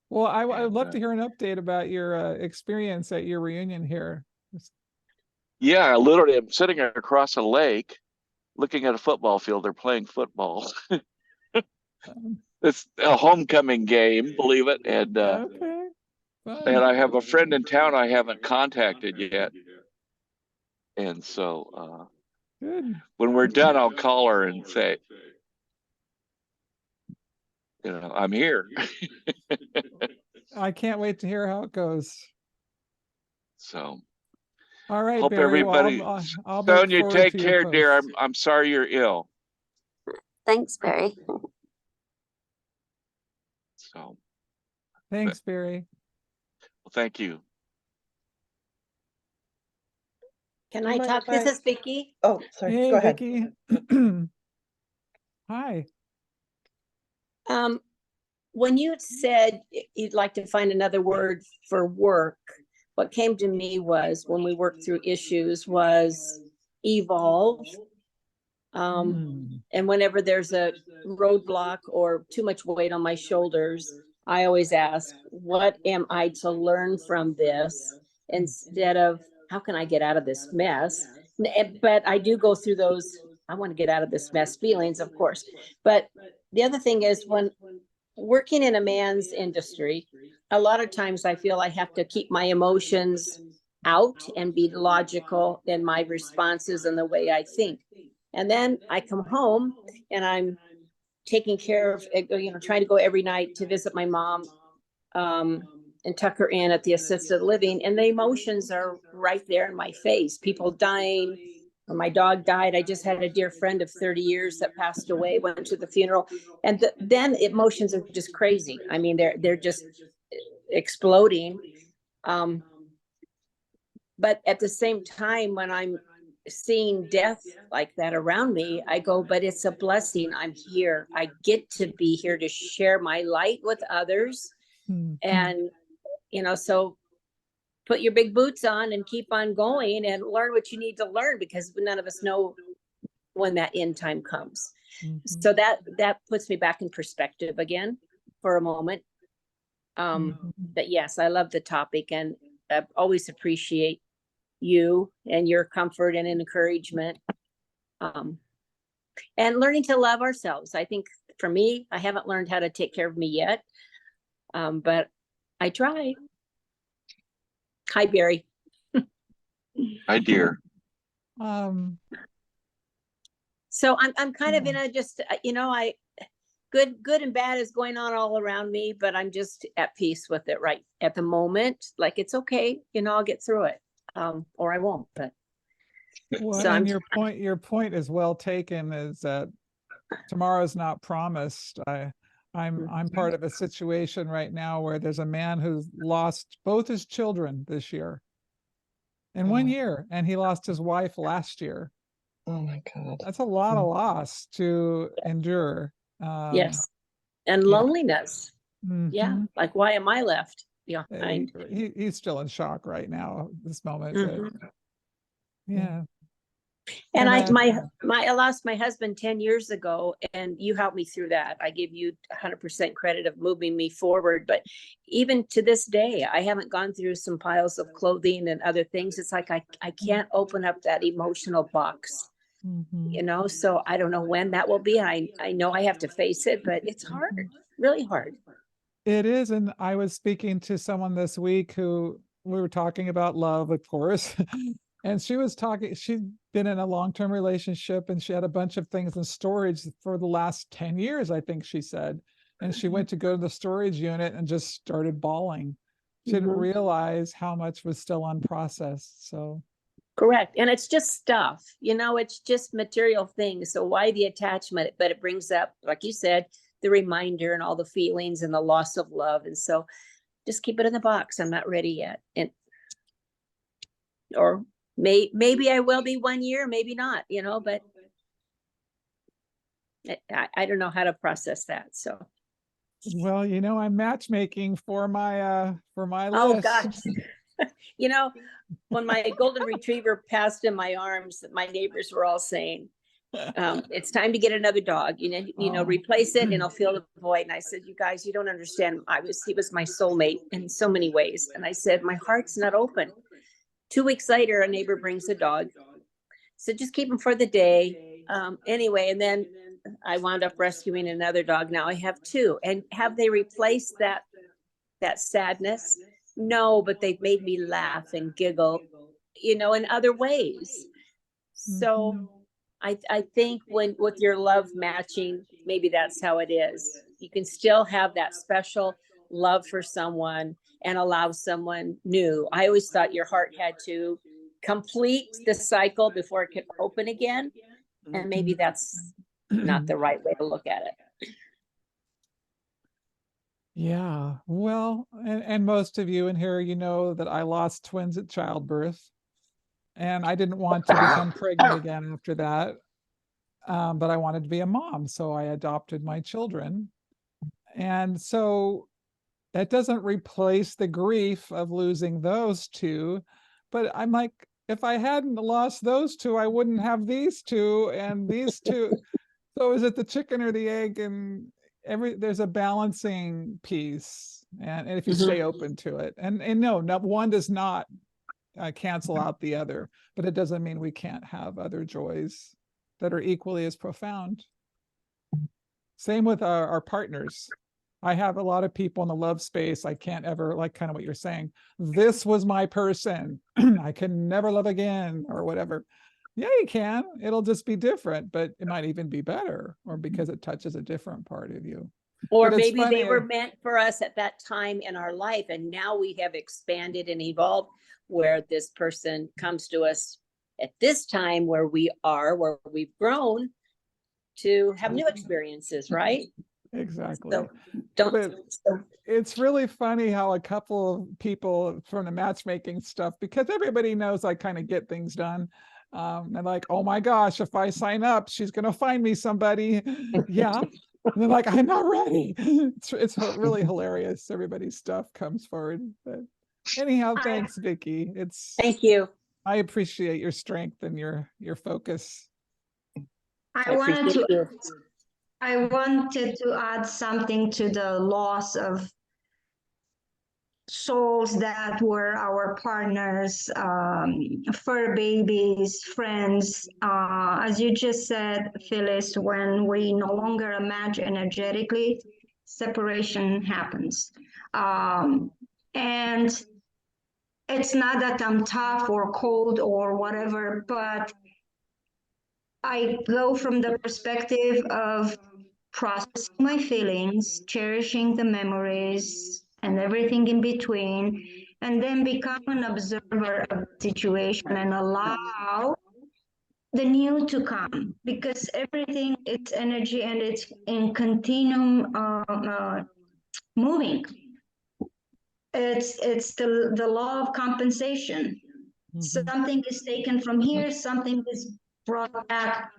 Well, I would And love to hear an update about your experience at your reunion here. yeah, I literally am sitting across a lake looking at a football field. They're playing football. Um, It's a homecoming game, believe it. okay, And fun, I have a friend in town I haven't contacted yet. And so good. when we're done, I'll call her and say, I'm here. I can't wait to hear how it goes. So All right, hope Barry. Well, everybody, I'll look Sonia, forward take to your care, dear. post. I'm sorry you're ill. Thanks, Barry. So Thanks, Barry. well, thank you. Can Do I you mind talk? if This I- is Vicky. Oh, sorry. Hey, Go ahead. Vicky. Hi. When you said you'd like to find another word for work, what came to me was when we worked through issues was evolve. And whenever there's a roadblock or too much weight on my shoulders, I always ask, what am I to learn from this? Instead of how can I get out of this mess? But I do go through those, I want to get out of this mess feelings, of course. But the other thing is when working in a man's industry, a lot of times I feel I have to keep my emotions out and be logical in my responses and the way I think. And then I come home and I'm taking care of, trying to go every night to visit my mom and tuck her in at the assisted living. And the emotions are right there in my face. People dying, or my dog died. I just had a dear friend of 30 years that passed away, went to the funeral. And then emotions are just crazy. I mean, they're just exploding. But at the same time, when I'm seeing death like that around me, I go, but it's a blessing. I'm here. I get to be here to share my light with others. Mhm. And, so put your big boots on and keep on going and learn what you need to learn, because none of us know when that end time comes. Mhm. So that puts me back in perspective again for a moment. Mhm. But yes, I love the topic, and I always appreciate you and your comfort and encouragement. And learning to love ourselves. I think for me, I haven't learned how to take care of me yet. But I try. Hi, Barry. Hi, dear. Um, So I'm kind of Yeah. in a just, I good and bad is going on all around me, but I'm just at peace with it right at the moment. Like, it's okay, I'll get through it. Or I won't, but Well, so and I'm your point is well taken, is that tomorrow's not promised. I'm part of a situation right now where there's a man who's lost both his children this year. In 1 year, and he lost his wife last year. Oh my God. That's a lot of loss to endure. yes. And yeah. loneliness. Yeah. Mhm. Like, why am I left He, behind? he's still in shock right now at this moment. But Mhm. yeah. And I then- lost my husband 10 years ago, and you helped me through that. I give you 100% credit of moving me forward. But even to this day, I haven't gone through some piles of clothing and other things. It's like I can't open up that emotional box, Mhm. so I don't know when that will be. I know I have to face it, but it's hard, really hard. It is. And I was speaking to someone this week who we were talking about love, of course. And she was talking, she'd been in a long-term relationship and she had a bunch of things in storage for the last 10 years, I think she said. And she went to go to the storage unit and just started bawling. She didn't Mhm. realize how much was still unprocessed. So Correct. And it's just stuff, it's just material things. So why the attachment? But it brings up, like you said, the reminder and all the feelings and the loss of love. And so just keep it in the box. I'm not ready yet. Or maybe I will be 1 year, maybe not, but I don't know how to process that. So, well, I'm matchmaking for my oh list. gosh, when my golden retriever passed in my arms, my neighbors were all saying, it's time to get another dog, Oh. replace it and it'll fill the void. And I said, you guys, you don't understand. He was my soulmate in so many ways. And I said, my heart's not open. 2 weeks later, a neighbor brings a dog. So just keep him for the day. Anyway, and then I wound up rescuing another dog. Now I have 2. And have they replaced that sadness? No, but they've made me laugh and giggle, in other ways. So I think with your love matching, maybe that's how it is. You can still have that special love for someone and allow someone new. I always thought your heart had to complete the cycle before it could open again. And maybe that's not the right way to look at it. Yeah, well, and most of you in here, that I lost twins at childbirth, and I didn't want to become pregnant again after that. But I wanted to be a mom, so I adopted my children. And so that doesn't replace the grief of losing those 2. But I'm like, if I hadn't lost those 2, I wouldn't have these 2 and these 2. So is it the chicken or the egg? And there's a balancing piece. And if you stay open to it, and no, one does not cancel out the other, but it doesn't mean we can't have other joys that are equally as profound. Same with our partners. I have a lot of people in the love space. I can't ever, like kind of what you're saying, this was my person. I can never love again or whatever. Yeah, you can. It'll just be different, but it might even be better, or because it touches a different part of you. Or But it's maybe funny, they were meant for us at that time in our life. And now we have expanded and evolved where this person comes to us at this time where we've grown to have new experiences, right? Exactly. So It's really funny how a couple of people from the matchmaking stuff, because everybody knows I kind of get things done. And like, oh my gosh, if I sign up, she's gonna find me somebody. Yeah. And they're like, I'm not ready. It's really hilarious. Everybody's stuff comes forward. But anyhow, thanks, Vicky. Thank you. I appreciate your strength and your focus. I wanted appreciate to you. I wanted to add something to the loss of souls that were our partners, fur babies, friends. As you just said, Phyllis, when we no longer match energetically, separation happens. And it's not that I'm tough or cold or whatever, but I go from the perspective of processing my feelings, cherishing the memories and everything in between, and then become an observer of the situation and allow the new to come, because everything, it's energy and it's in continuum moving. It's the law of compensation. Something is taken from here, something is brought back.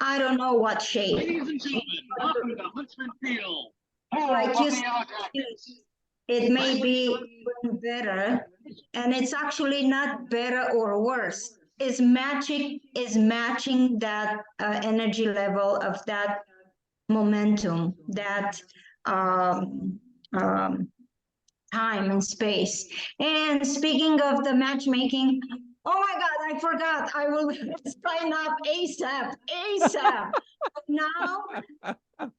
I don't know what shape. Ladies and gentlemen, welcome to Huntsman Field. Like you said, it may be better, and it's actually not better or worse. It's matching that energy level of that momentum, that time and space. And speaking of the matchmaking, oh my God, I forgot. I will sign up ASAP. Now,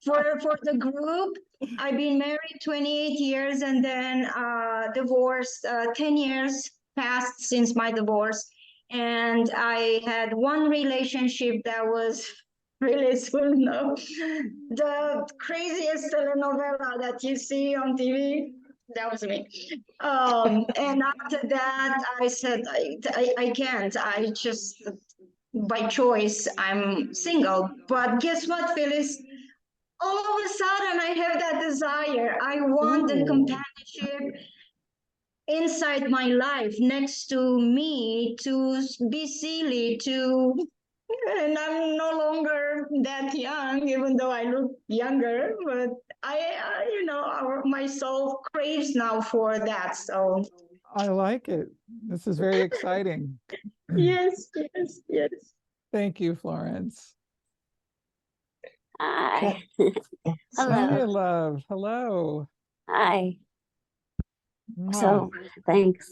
for the group, I've been married 28 years and then divorced. 10 years passed since my divorce. And I had one relationship that was really soon, the craziest telenovela that you see on TV. That was me. And after that, I said, I can't. I just, by choice, I'm single. But guess what, Phyllis? All of a sudden, I have that desire. I want the companionship inside my life, next to me, to be silly, and I'm no longer that young, even though I look younger, but my soul craves now for that. So I like it. This is very exciting. yes. Thank you, Florence. Hi. Sonia Hello. love. Hello. Hi. Mwah. So thanks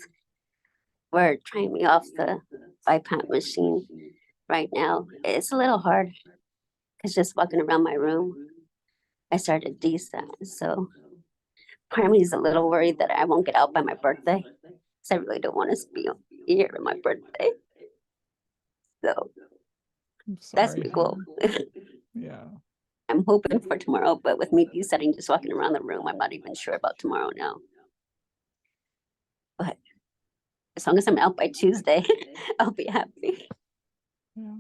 for trying me off the BiPAP machine right now. It's a little hard because just walking around my room, I started descent. So part of me is a little worried that I won't get out by my birthday. Because I really don't want to be here on my birthday. So I'm that's sorry, my goal. Yeah. I'm hoping for tomorrow, but with me desetting, just walking around the room, I'm not even sure about tomorrow now. But as long as I'm out by Tuesday, I'll be happy. Yeah.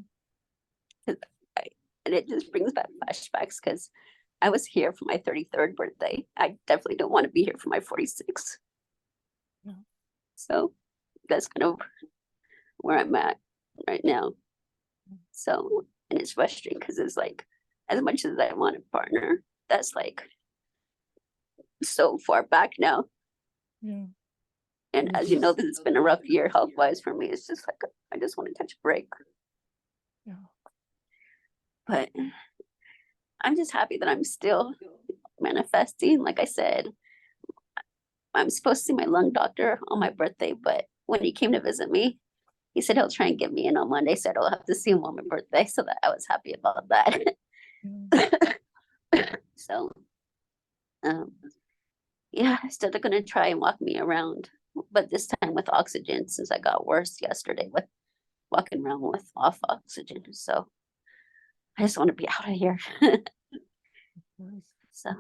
And it just brings back flashbacks because I was here for my 33rd birthday. I definitely don't want to be here for my 46th. Yeah. So that's kind of where I'm at right now. So, and it's frustrating because it's like, as much as I want a partner, that's like so far back now. Yeah. And as you know, this has been a rough year health-wise for me. It's just like, I just want to touch a break. Yeah. But I'm just happy that I'm still manifesting. Like I said, I'm supposed to see my lung doctor on my birthday, but when he came to visit me, he said he'll try and get me in on Monday, so I'll have to see him on my birthday. So that I was happy about that. So, yeah, still they're gonna try and walk me around, but this time with oxygen, since I got worse yesterday with walking around with off oxygen. So I just want to be out of here. So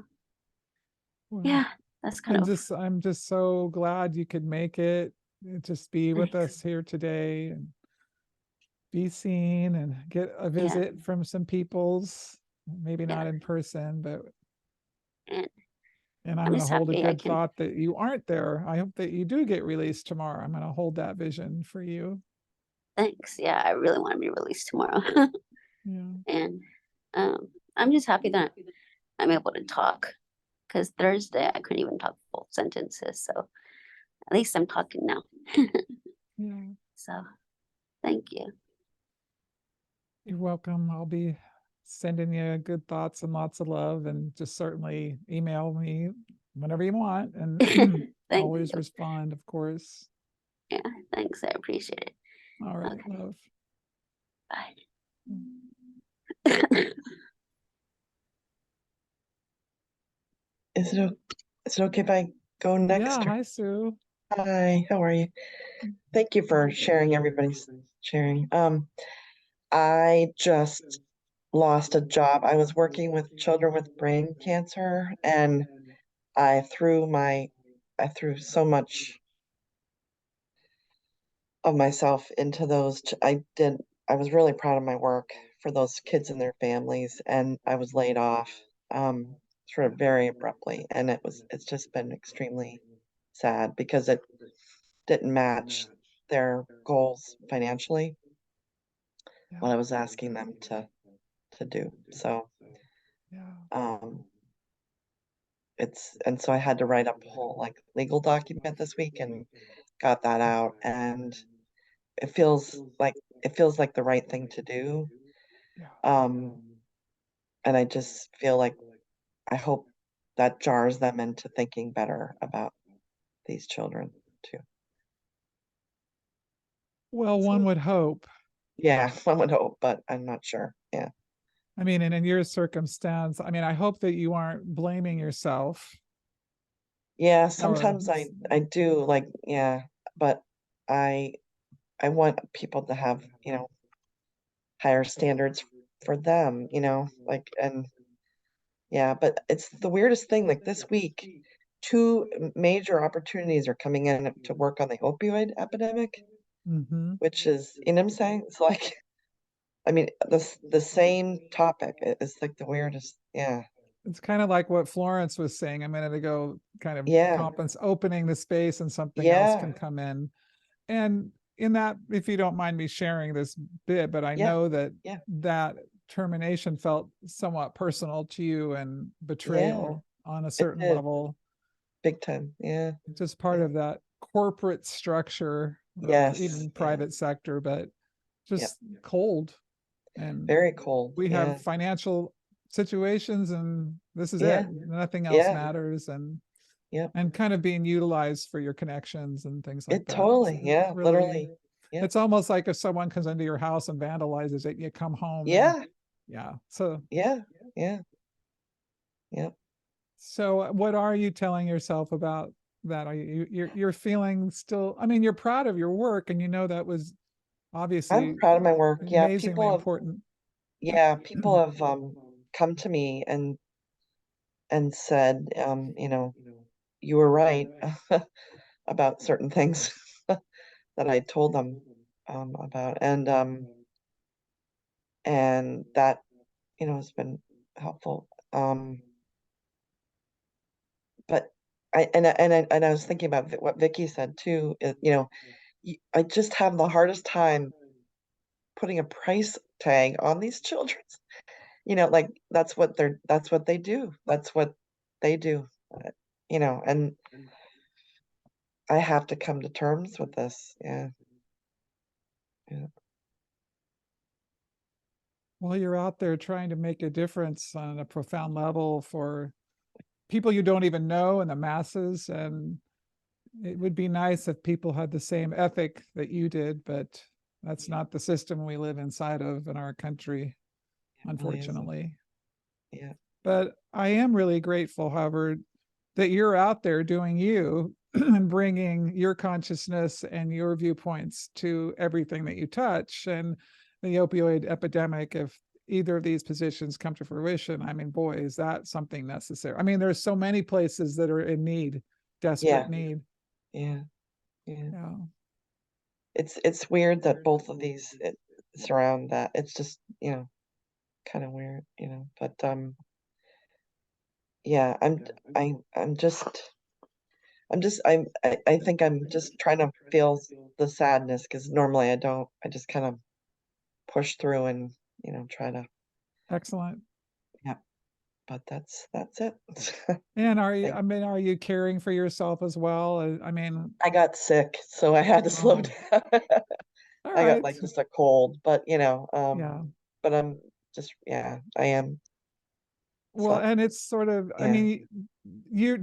Well, yeah, that's kind of I'm just so glad you could make it. Just be with us here today and be seen and get a visit from some peoples. Maybe not in person, but and I'm I'm going to just hold a happy I good can. thought that you aren't there. I hope that you do get released tomorrow. I'm going to hold that vision for you. Thanks. Yeah, I really want to be released tomorrow. Yeah. And I'm just happy that I'm able to talk because Thursday I couldn't even talk full sentences. So at least I'm talking now. Yeah. So thank you. You're welcome. I'll be sending you good thoughts and lots of love, and just certainly email me whenever you want, and Thank always you. respond, of course. Yeah, thanks. I appreciate it. All right, Okay. love. Bye. Is it okay if I go next? Yeah, or- hi, Sue. Hi, how are you? Thank you for sharing, everybody's sharing. I just lost a job. I was working with children with brain cancer, and I threw so much of myself into those. I was really proud of my work for those kids and their families, and I was laid off, sort of very abruptly, and it's just been extremely sad because it didn't match their goals financially, Yeah, what I was asking them to do. So yeah, so I had to write up a whole like legal document this week and got that out, and it feels like the right thing to do. yeah. Um, and I just feel like I hope that jars them into thinking better about these children too. Well, one would hope. Yeah, one would hope, but I'm not sure. Yeah. I mean, and in your circumstance, I mean, I hope that you aren't blaming yourself. Yeah, Or sometimes I do like, yeah, but I I want people to have, higher standards for them, like, and yeah, but it's the weirdest thing. Like this week, two major opportunities are coming in to work on the opioid epidemic, Mhm. which is, you know what I'm saying? It's like, I mean, the same topic. It's like the weirdest. Yeah. It's kind of like what Florence was saying a minute ago, kind of Yeah. opening the space and something else can Yeah. come in. And in that, if you don't mind me sharing this bit, but I Yeah. know that Yeah. that termination felt somewhat personal to you and Yeah. betrayal on a It certain did. level, Big time. Yeah. just part Yeah. of that corporate structure or Yes. even Yeah. private sector, but Yep. just cold. And Very cold. we Yeah. have financial situations, and this is Yeah. it. Nothing else Yeah. matters. And Yep. kind of being utilized for your connections and things like It that. totally. Yeah. Really, Literally. Yeah. it's almost like if someone comes into your house and vandalizes it, you come home. Yeah. Yeah. So, Yeah. Yeah. Yeah. so what are you telling yourself about that? Are you're feeling still, I mean, you're proud of your work, and you know that was obviously I'm proud of my work. Yeah. amazingly important. People have come to me and said, you were right about certain things that I told them about, and that has been helpful. But I was thinking about what Vicky said too. I just have the hardest time putting a price tag on these children. Like that's what they do. That's what they do. And I have to come to terms with this. Yeah. Yeah. Well, you're out there trying to make a difference on a profound level for people you don't even know and the masses. And it would be nice if people had the same ethic that you did, but that's not the system we live inside of in our country, It really isn't. unfortunately. Yeah. But I am really grateful, however, that you're out there doing you and bringing your consciousness and your viewpoints to everything that you touch. And the opioid epidemic, if either of these positions come to fruition, I mean, boy, is that something necessary. I mean, there's so many places that are in need, desperate need. Yeah. Yeah. Yeah. It's weird that both of these surround that. It's just, kind of weird, but yeah, I'm just I think I'm just trying to feel the sadness because normally I don't. I just kind of push through and, try to, Excellent. yeah, but that's it. And are you, Thank- I mean, are you caring for yourself as well? I mean, I got sick, so I had to slow Oh. down. all I got right. like just a cold, but Yeah. but I'm just, yeah, I am. Well, So, and it's sort of, I yeah. mean,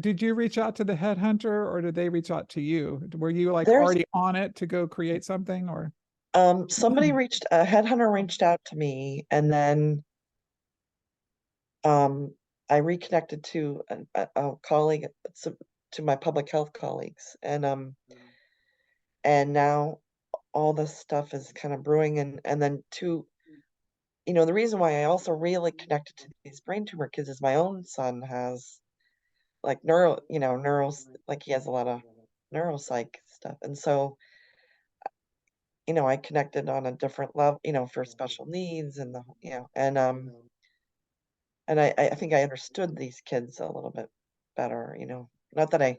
did you reach out to the headhunter or did they reach out to you? Were you like There's already on it to go create something or? somebody a headhunter reached out to me, and then I reconnected to a colleague, to my public health colleagues, and now all this stuff is kind of brewing, and then the reason why I also really connected to these brain tumor kids is my own son has like like he has a lot of neuropsych stuff, and so I connected on a different level, for special needs and and I think I understood these kids a little bit better, not that I,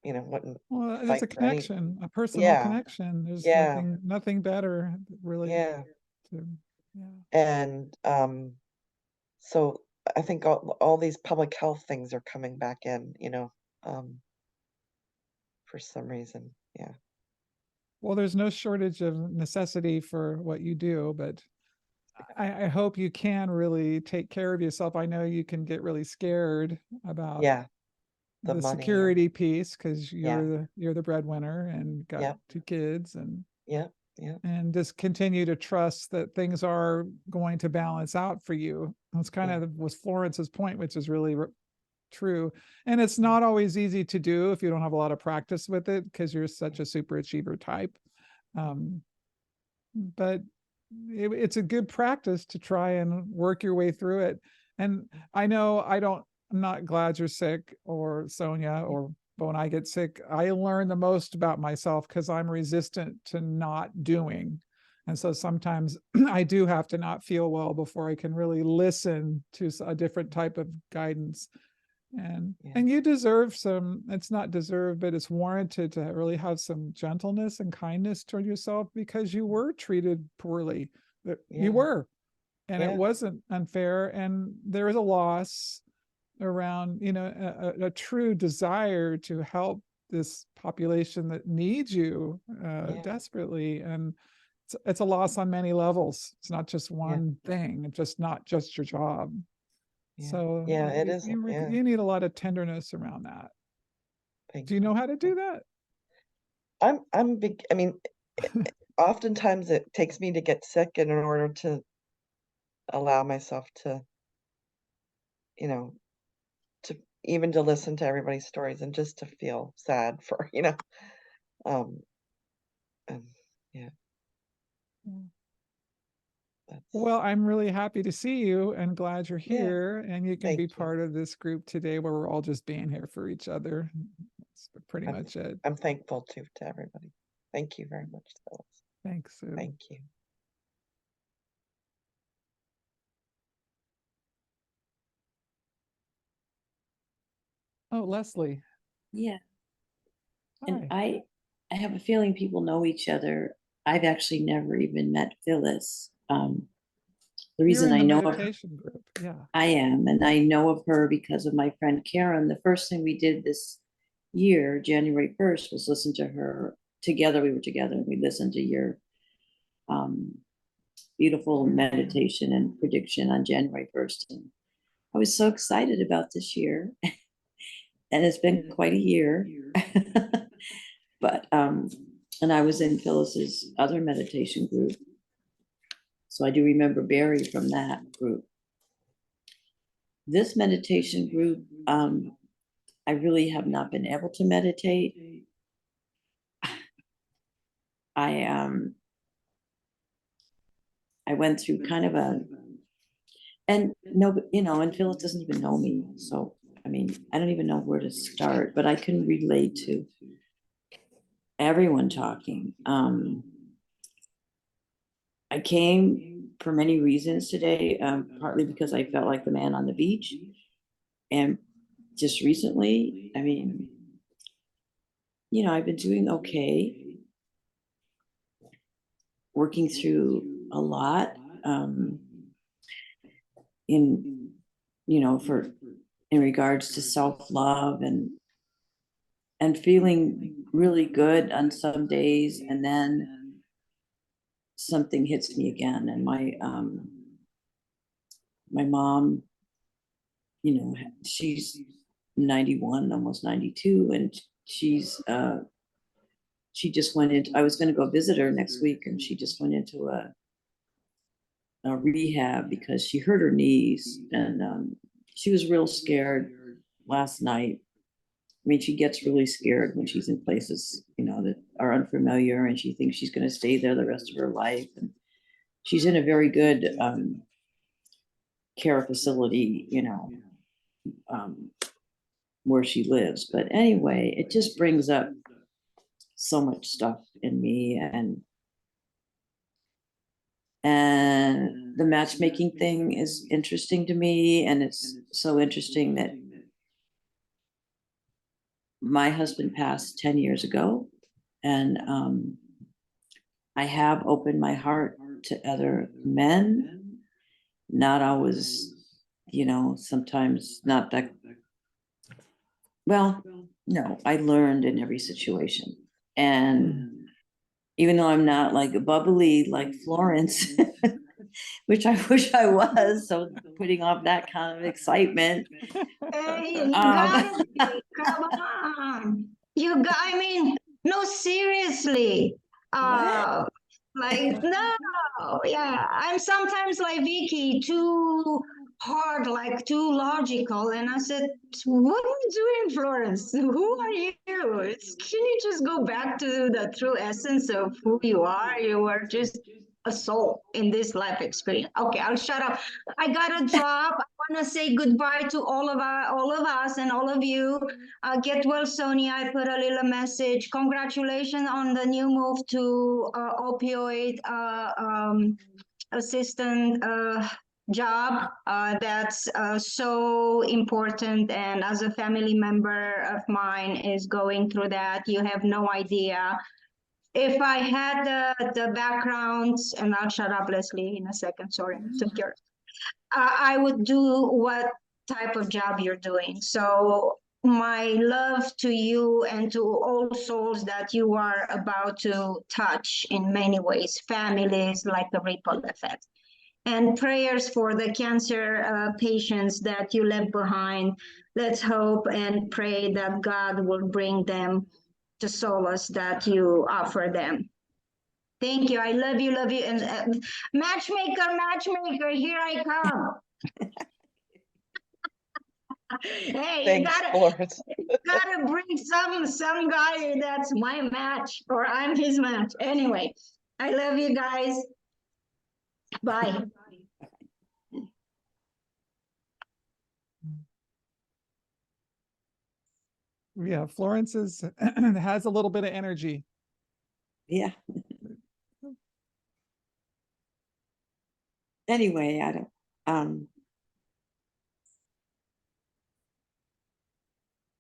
wouldn't Well, it's fight a for any. connection, a personal Yeah, connection. There's yeah, nothing better really yeah. to, yeah. And so I think all these public health things are coming back in, um, for some reason. Yeah. Well, there's no shortage of necessity for what you do, but I hope you can really take care of yourself. I know you can get really scared about Yeah. The the money. security piece because Yeah. you're the breadwinner and got Yep. 2 kids and Yep. Yep. just continue to trust that things are going to balance out for you. That's kind Yeah. of was Florence's point, which is really true. And it's not always easy to do if you don't have a lot of practice with it because you're such a super achiever type. But it's a good practice to try and work your way through it. And I know I'm not glad you're sick or Sonia, or but when I get sick, I learn the most about myself because I'm resistant to not doing. And so sometimes I do have to not feel well before I can really listen to a different type of guidance. And you deserve some, it's not deserved, but it's warranted to really have some gentleness and kindness toward yourself because you were treated poorly. You Yeah. were, and it Yeah. wasn't unfair. And there is a loss around, a true desire to help this population that needs you Yeah. desperately. And it's a loss on many levels. It's not just one thing. It's just not just your job. Yeah. So Yeah, it is. you Yeah. need a lot of tenderness around that. Thank Do you know how to do that? I'm big. I mean, oftentimes it takes me to get sick in order to allow myself to, to even to listen to everybody's stories and just to feel sad for, um, and yeah. Well, I'm really happy to see you and glad you're Yeah. here and you can Thank be you. part of this group today where we're all just being here for each other. That's pretty I'm- much it. I'm thankful to everybody. Thank you very much, Phyllis. Thanks, Sue. Thank you. Oh, Leslie. Yeah. Hi. And I have a feeling people know each other. I've actually never even met Phyllis. The reason You're I in the know of her, meditation group. Yeah. I am, and I know of her because of my friend Karen. The first thing we did this year, January 1st, was listen to her together. We were together and we listened to your beautiful meditation and prediction on January 1st. And I was so excited about this year. And it's been quite a year. But and I was in Phyllis's other meditation group. So I do remember Barry from that group. This meditation group, I really have not been able to meditate. I went through kind of and Phyllis doesn't even know me. So, I mean, I don't even know where to start, but I can relate to everyone talking. I came for many reasons today, partly because I felt like the man on the beach. And just recently, I mean, I've been doing okay. Working through a lot, in regards to self-love and feeling really good on some days, and then something hits me again. And my mom, she's 91, almost 92, and she just went into, I was going to go visit her next week, and she just went into a rehab because she hurt her knees, and she was real scared last night. I mean, she gets really scared when she's in places, that are unfamiliar, and she thinks she's going to stay there the rest of her life. And she's in a very good care facility, where she lives. But anyway, it just brings up so much stuff in me, and the matchmaking thing is interesting to me. And it's so interesting that my husband passed 10 years ago, and I have opened my heart to other men, not always, sometimes not that well. No, I learned in every situation. And even though I'm not like bubbly like Florence, which I wish I was, so putting off that kind of excitement. Hey, you gotta be, come on. I mean, no, seriously. Like, no, yeah. I'm sometimes like Vicky, too hard, like too logical. And I said, what are you doing, Florence? Who are you? Can you just go back to the true essence of who you are? You are just a soul in this life experience. Okay, I'll shut up. I gotta drop. I want to say goodbye to all of us and all of you. Get well, Sonia. I put a little message. Congratulations on the new move to opioid assistant job. That's so important. And as a family member of mine is going through that, you have no idea. If I had the backgrounds, and I'll shut up, Leslie, in a second. Sorry, took yours. I would do what type of job you're doing. So my love to you and to all souls that you are about to touch in many ways, families like a ripple effect. And prayers for the cancer patients that you left behind. Let's hope and pray that God will bring them to solace that you offer them. Thank you. I love you, love you. And matchmaker, here I come. Hey, Thanks, Florence. you gotta bring some guy that's my match, or I'm his match. Anyway, I love you guys. Bye. Yeah, Florence has a little bit of energy. Yeah. Anyway, I don't,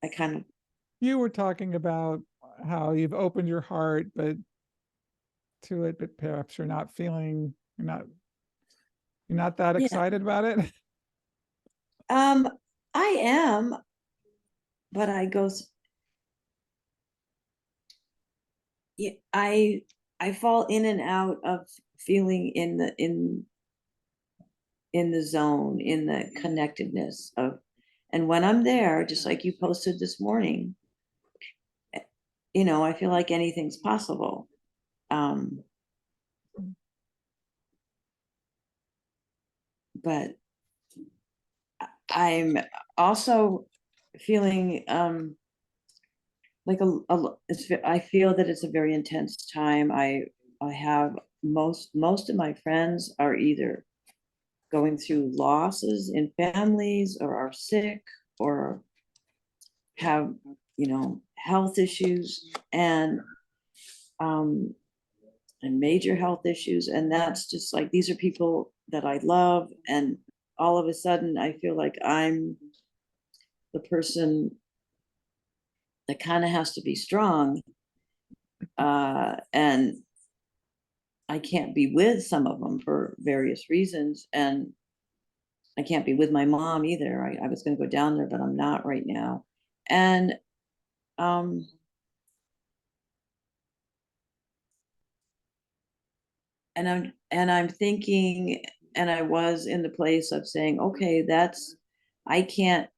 I kind of, You were talking about how you've opened your heart, but perhaps you're not that Yeah. excited about it. I am, but I fall in and out of feeling in the zone, in the connectedness of, and when I'm there, just like you posted this morning, I feel like anything's possible. But I'm also feeling like I feel that it's a very intense time. I have most of my friends are either going through losses in families, or are sick, or have health issues, and major health issues. And that's just like, these are people that I love, and all of a sudden I feel like I'm the person that kind of has to be strong. And I can't be with some of them for various reasons. And I can't be with my mom either. I was going to go down there, but I'm not right now. And I'm thinking, and I was in the place of saying, okay, I can't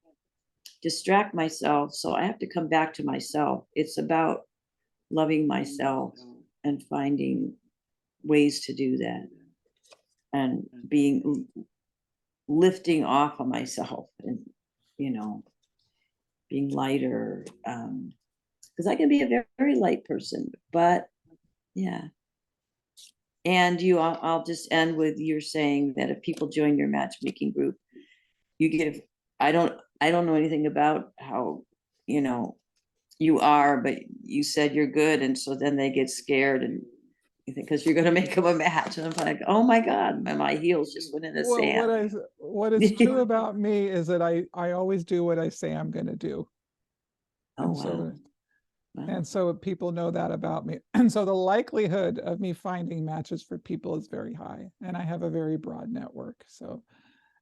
distract myself, so I have to come back to myself. It's about loving myself and finding ways to do that, and lifting off of myself, and being lighter, because I can be a very, very light person, but yeah. And I'll just end with you're saying that if people join your matchmaking group, you get, I don't know anything about how, you are, but you said you're good. And so then they get scared, and you think, because you're going to make them a match. And I'm like, oh my God, my heels just went in the sand. What is true about me is that I always do what I say I'm going to do. Oh, and so, wow. and so people know that about me. And so the likelihood of me finding matches for people is very high, and I have a very broad network. So,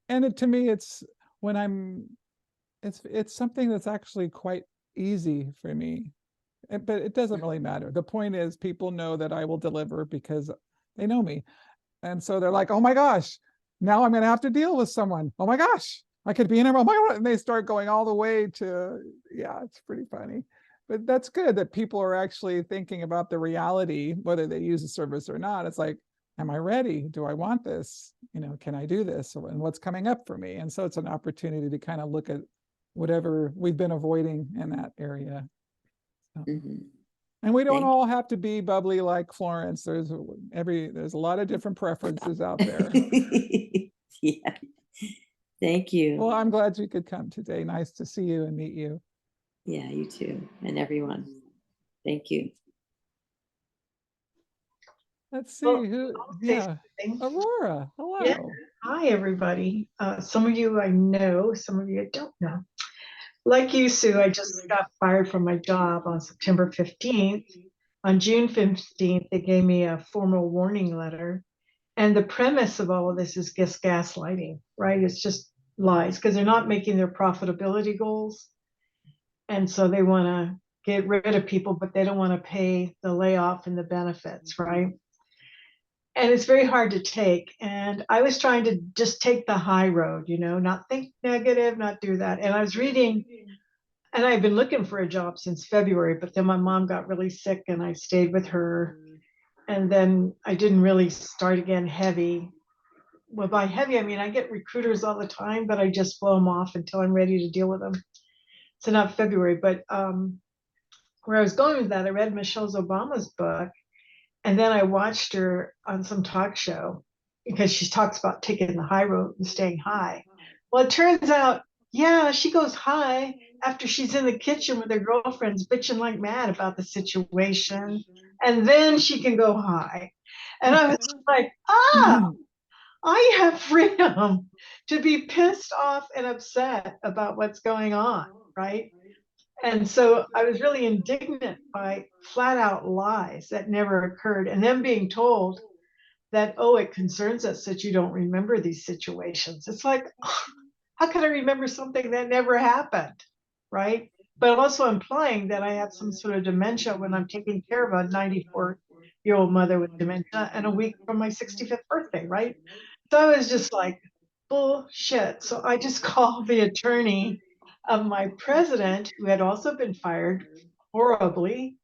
and to me, it's something that's actually quite easy for me, but it doesn't really matter. The point is, people know that I will deliver because they know me. And so they're like, oh my gosh, now I'm going to have to deal with someone. Oh my gosh, I could be in a, oh my God. And they start going all the way to, yeah, it's pretty funny. But that's good that people are actually thinking about the reality, whether they use the service or not. It's like, am I ready? Do I want this? Can I do this? And what's coming up for me? And so it's an opportunity to kind of look at whatever we've been avoiding in that area. So. And we don't all have to be bubbly like Florence. There's a lot of different preferences out there. Yeah. Thank you. Well, I'm glad you could come today. Nice to see you and meet you. Yeah, you too. And everyone. Thank you. Let's see Aurora. Hello. Yeah. Hi, everybody. Some of you I know, some of you I don't know. Like you, Sue, I just got fired from my job on September 15th. On June 15th, they gave me a formal warning letter. And the premise of all of this is just gaslighting, right? It's just lies, because they're not making their profitability goals. And so they want to get rid of people, but they don't want to pay the layoff and the benefits, right? And it's very hard to take. And I was trying to just take the high road, not think negative, not do that. And I was reading, and I've been looking for a job since February, but then my mom got really sick and I stayed with her. And then I didn't really start again heavy. Well, by heavy, I mean, I get recruiters all the time, but I just blow them off until I'm ready to deal with them. So not February, but where I was going with that, I read Michelle Obama's book. And then I watched her on some talk show because she talks about taking the high road and staying high. Well, it turns out, yeah, she goes high after she's in the kitchen with her girlfriends bitching like mad about the situation. And then she can go high. And I was like, I have freedom to be pissed off and upset about what's going on, right? And so I was really indignant by flat out lies that never occurred, and them being told that, oh, it concerns us that you don't remember these situations. It's like, how can I remember something that never happened, right? But also implying that I have some sort of dementia when I'm taking care of a 94-year-old mother with dementia and a week from my 65th birthday, right? So I was just like, bullshit. So I just called the attorney of my president, who had also been fired horribly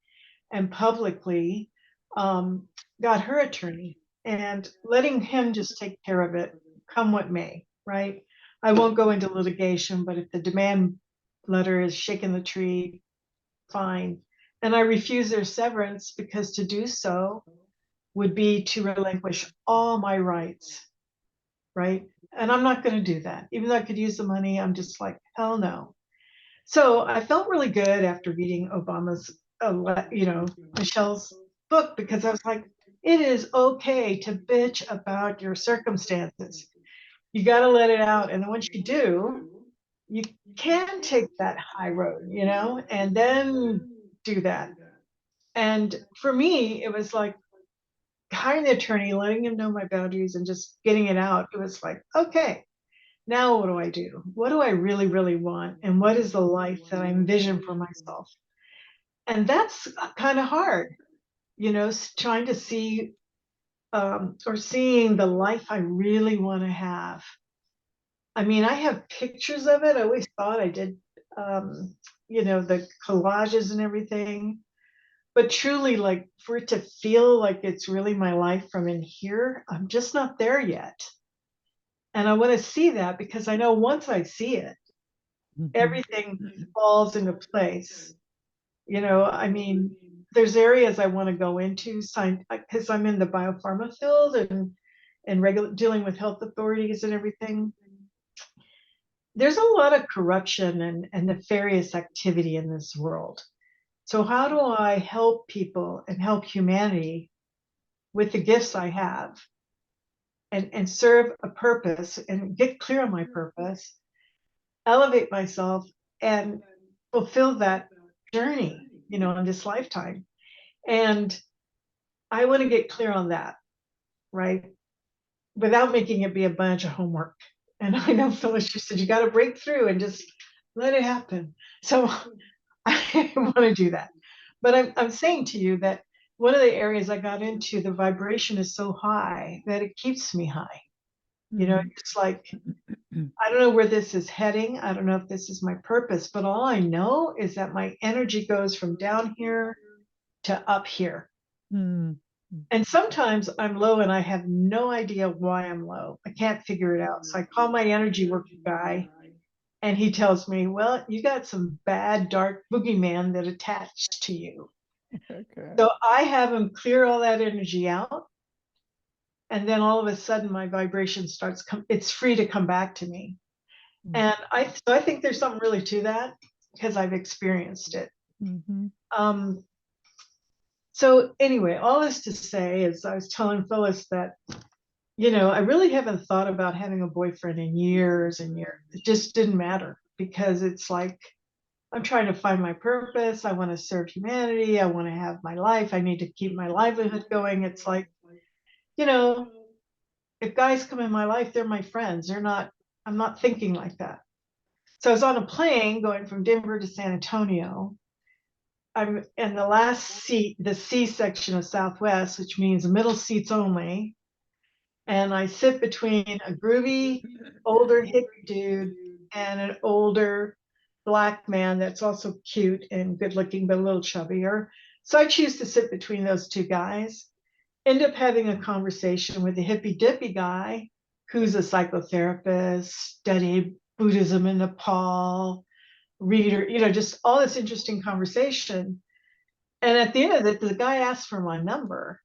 and publicly, got her attorney and letting him just take care of it, come what may, right? I won't go into litigation, but if the demand letter is shaking the tree, fine. And I refuse their severance because to do so would be to relinquish all my rights, right? And I'm not going to do that. Even though I could use the money, I'm just like, hell no. So I felt really good after reading Obama's, Michelle's book, because I was like, it is okay to bitch about your circumstances. You got to let it out. And then once you do, you can take that high road, and then do that. And for me, it was like hiring the attorney, letting him know my boundaries and just getting it out. It was like, okay, now what do I do? What do I really, really want? And what is the life that I envision for myself? And that's kind of hard, trying to see or seeing the life I really want to have. I mean, I have pictures of it. I always thought I did, the collages and everything. But truly, like for it to feel like it's really my life from in here, I'm just not there yet. And I want to see that because I know once I see it, everything falls into place. I mean, there's areas I want to go into because I'm in the biopharma field and dealing with health authorities and everything. There's a lot of corruption and nefarious activity in this world. So how do I help people and help humanity with the gifts I have and serve a purpose and get clear on my purpose, elevate myself and fulfill that journey, in this lifetime. And I want to get clear on that, right? Without making it be a bunch of homework. And I know Phyllis, you said you got to break through and just let it happen. So I want to do that. But I'm saying to you that one of the areas I got into, the vibration is so high that it keeps me high. It's like, I don't know where this is heading. I don't know if this is my purpose, but all I know is that my energy goes from down here to up here. And sometimes I'm low and I have no idea why I'm low. I can't figure it out. So I call my energy work guy and he tells me, well, you got some bad, dark boogeyman that attached to you. Okay. So I have him clear all that energy out. And then all of a sudden my vibration starts, it's free to come back to me. And I think there's something really to that because I've experienced it. So anyway, all this to say is I was telling Phyllis that, I really haven't thought about having a boyfriend in years and years. It just didn't matter because it's like, I'm trying to find my purpose. I want to serve humanity. I want to have my life. I need to keep my livelihood going. It's like, if guys come in my life, they're my friends. I'm not thinking like that. So I was on a plane going from Denver to San Antonio. I'm in the last seat, the C section of Southwest, which means middle seats only. And I sit between a groovy, older hippie dude and an older Black man that's also cute and good looking, but a little chubbier. So I choose to sit between those two guys, end up having a conversation with the hippie dippy guy, who's a psychotherapist, studied Buddhism in Nepal, reader, just all this interesting conversation. And at the end of it, the guy asked for my number.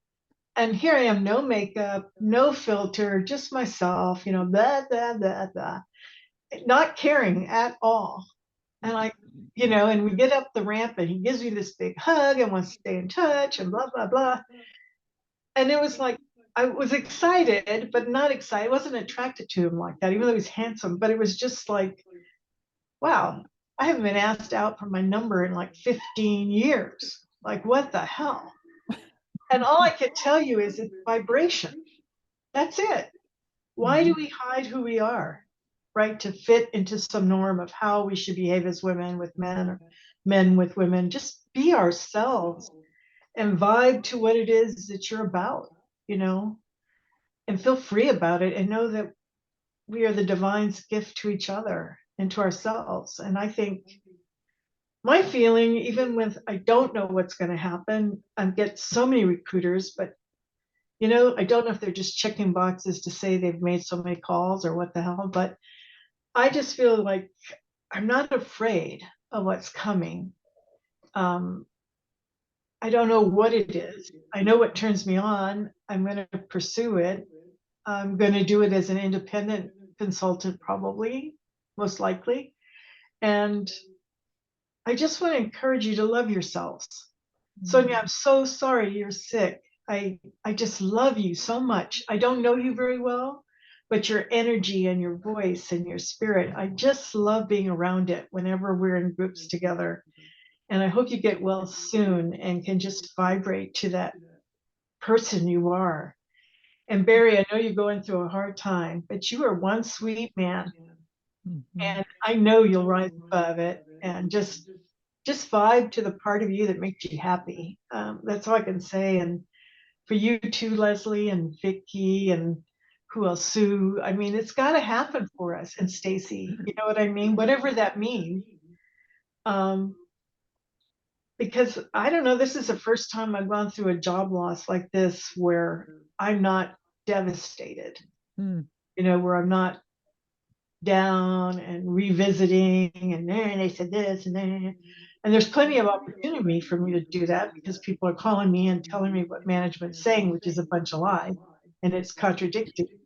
And here I am, no makeup, no filter, just myself, blah, blah, blah, blah, not caring at all. And and we get up the ramp and he gives me this big hug and wants to stay in touch and blah, blah, blah. And it was like, I was excited, but not excited. I wasn't attracted to him like that, even though he's handsome. But it was just like, wow, I haven't been asked out for my number in like 15 years. Like, what the hell? And all I can tell you is it's vibration. That's it. Why do we hide who we are, right? To fit into some norm of how we should behave as women with men or men with women. Just be ourselves and vibe to what it is that you're about, and feel free about it and know that we are the divine's gift to each other and to ourselves. And I think my feeling, even when I don't know what's going to happen, I get so many recruiters, but I don't know if they're just checking boxes to say they've made so many calls or what the hell, but I just feel like I'm not afraid of what's coming. I don't know what it is. I know what turns me on. I'm going to pursue it. I'm going to do it as an independent consultant, probably, most likely. And I just want to encourage you to love yourselves. Sonia, I'm so sorry you're sick. I just love you so much. I don't know you very well, but your energy and your voice and your spirit, I just love being around it whenever we're in groups together. And I hope you get well soon and can just vibrate to that person you are. And Barry, I know you're going through a hard time, but you are one sweet man. And I know you'll rise above it and just vibe to the part of you that makes you happy. That's all I can say. And for you too, Leslie and Vicky and who else, Sue. I mean, it's got to happen for us. And Stacy, you know what I mean? Whatever that means. Because I don't know, this is the first time I've gone through a job loss like this where I'm not devastated, where I'm not down and revisiting and they said this and there's plenty of opportunity for me to do that because people are calling me and telling me what management's saying, which is a bunch of lies and it's contradictory.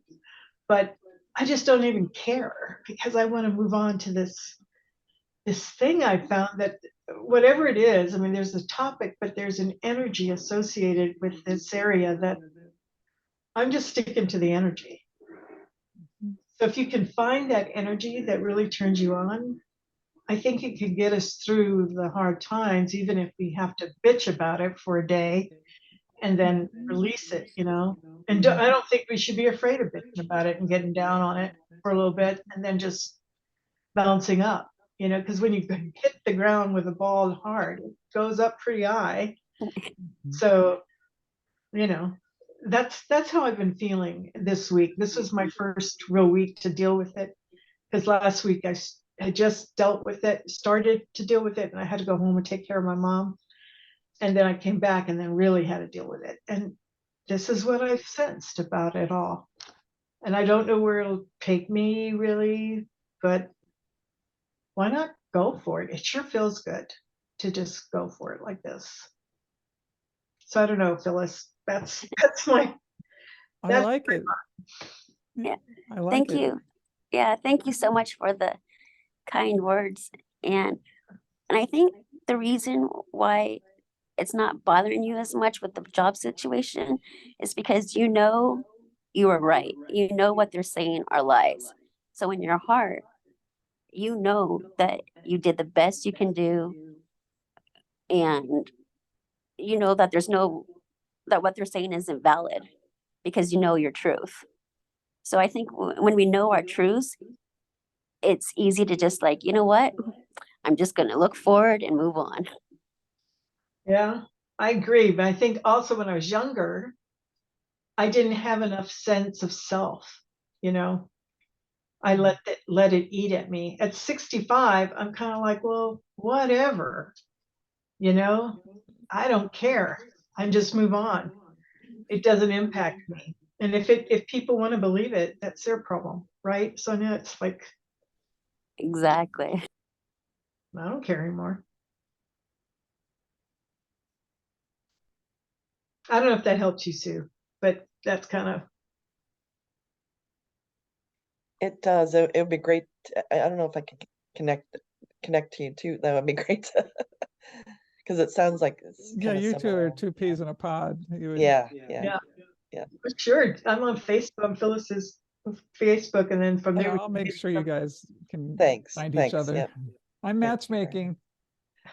But I just don't even care because I want to move on to this thing I found that whatever it is, I mean, there's a topic, but there's an energy associated with this area that I'm just sticking to the energy. So if you can find that energy that really turns you on, I think it can get us through the hard times, even if we have to bitch about it for a day and then release it, And I don't think we should be afraid of bitching about it and getting down on it for a little bit and then just bouncing up, because when you hit the ground with a ball hard, it goes up pretty high. So, that's how I've been feeling this week. This was my first real week to deal with it because last week I had just dealt with it, started to deal with it, and I had to go home and take care of my mom. And then I came back and then really had to deal with it. And this is what I've sensed about it all. And I don't know where it'll take me really, but why not go for it? It sure feels good to just go for it like this. So I don't know, Phyllis, that's my. I like it. Yeah. I like Thank it. you. Yeah, thank you so much for the kind words. And I think the reason why it's not bothering you as much with the job situation is because you are right. You know what they're saying are lies. So in your heart, you know that you did the best you can do, and you know that that what they're saying isn't valid because you know your truth. So I think when we know our truths, it's easy to just like, you know what? I'm just going to look forward and move on. Yeah, I agree. But I think also when I was younger, I didn't have enough sense of self, I let it eat at me. At 65, I'm kind of like, well, whatever, I don't care. I just move on. It doesn't impact me. And if people want to believe it, that's their problem, right? So now it's like, exactly. I don't care anymore. I don't know if that helps you, Sue, but that's kind of. It does. It would be great. I don't know if I could connect to you too. That would be great. Because it sounds like it's Yeah, kind of you two similar. are two peas in a pod. Yeah. For sure. I'm on Facebook, on Phyllis's Facebook, and then from there I'll make sure you guys can find each Thanks. other. Yep. I'm matchmaking.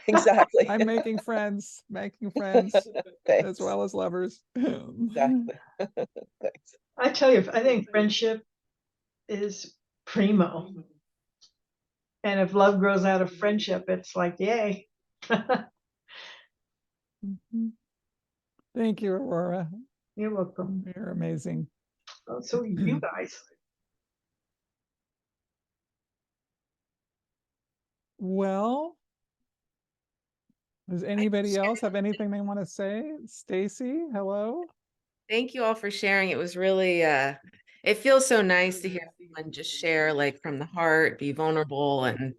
Exactly. I'm making friends as well as lovers. Exactly. Thanks. I tell you, I think friendship is primo. And if love grows out of friendship, it's like, yay. Thank you, Aurora. You're welcome. You're amazing. Oh, so are you guys. Well, does anybody else have anything they want to say? Stacy, hello. Thank you all for sharing. It was really, it feels so nice to hear someone just share like from the heart, be vulnerable. And,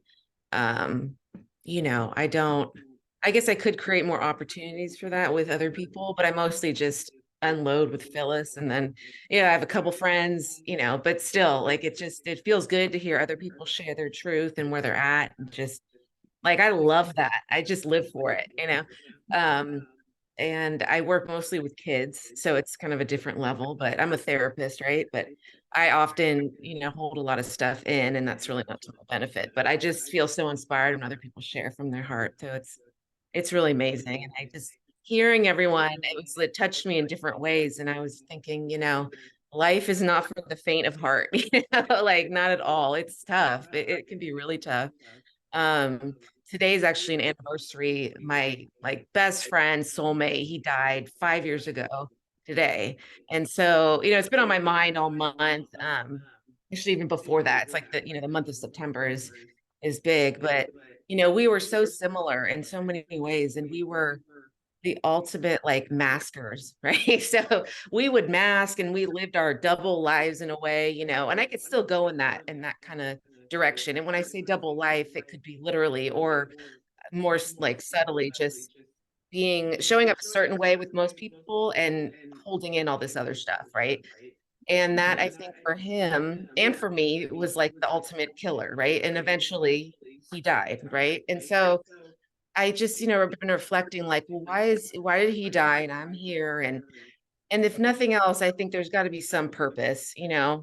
I guess I could create more opportunities for that with other people, but I mostly just unload with Phyllis. And then, I have a couple friends, but still like, it feels good to hear other people share their truth and where they're at. And just like, I love that. I just live for it, and I work mostly with kids, so it's kind of a different level, but I'm a therapist, right? But I often, hold a lot of stuff in, and that's really not to my benefit, but I just feel so inspired when other people share from their heart. So it's really amazing. And I just hearing everyone, it touched me in different ways. And I was thinking, life is not for the faint of heart, like not at all. It's tough. It can be really tough. Today is actually an anniversary. My best friend, soulmate, he died 5 years ago today. And so, it's been on my mind all month. Actually even before that, it's like the month of September is big, but we were so similar in so many ways, and we were the ultimate like maskers, right? So we would mask and we lived our double lives in a way, and I could still go in that kind of direction. And when I say double life, it could be literally or more like subtly just showing up a certain way with most people and holding in all this other stuff, right? And that I think for him and for me was like the ultimate killer, right? And eventually he died, right? And so I just, have been reflecting like, well, why did he die and I'm here? And if nothing else, I think there's got to be some purpose,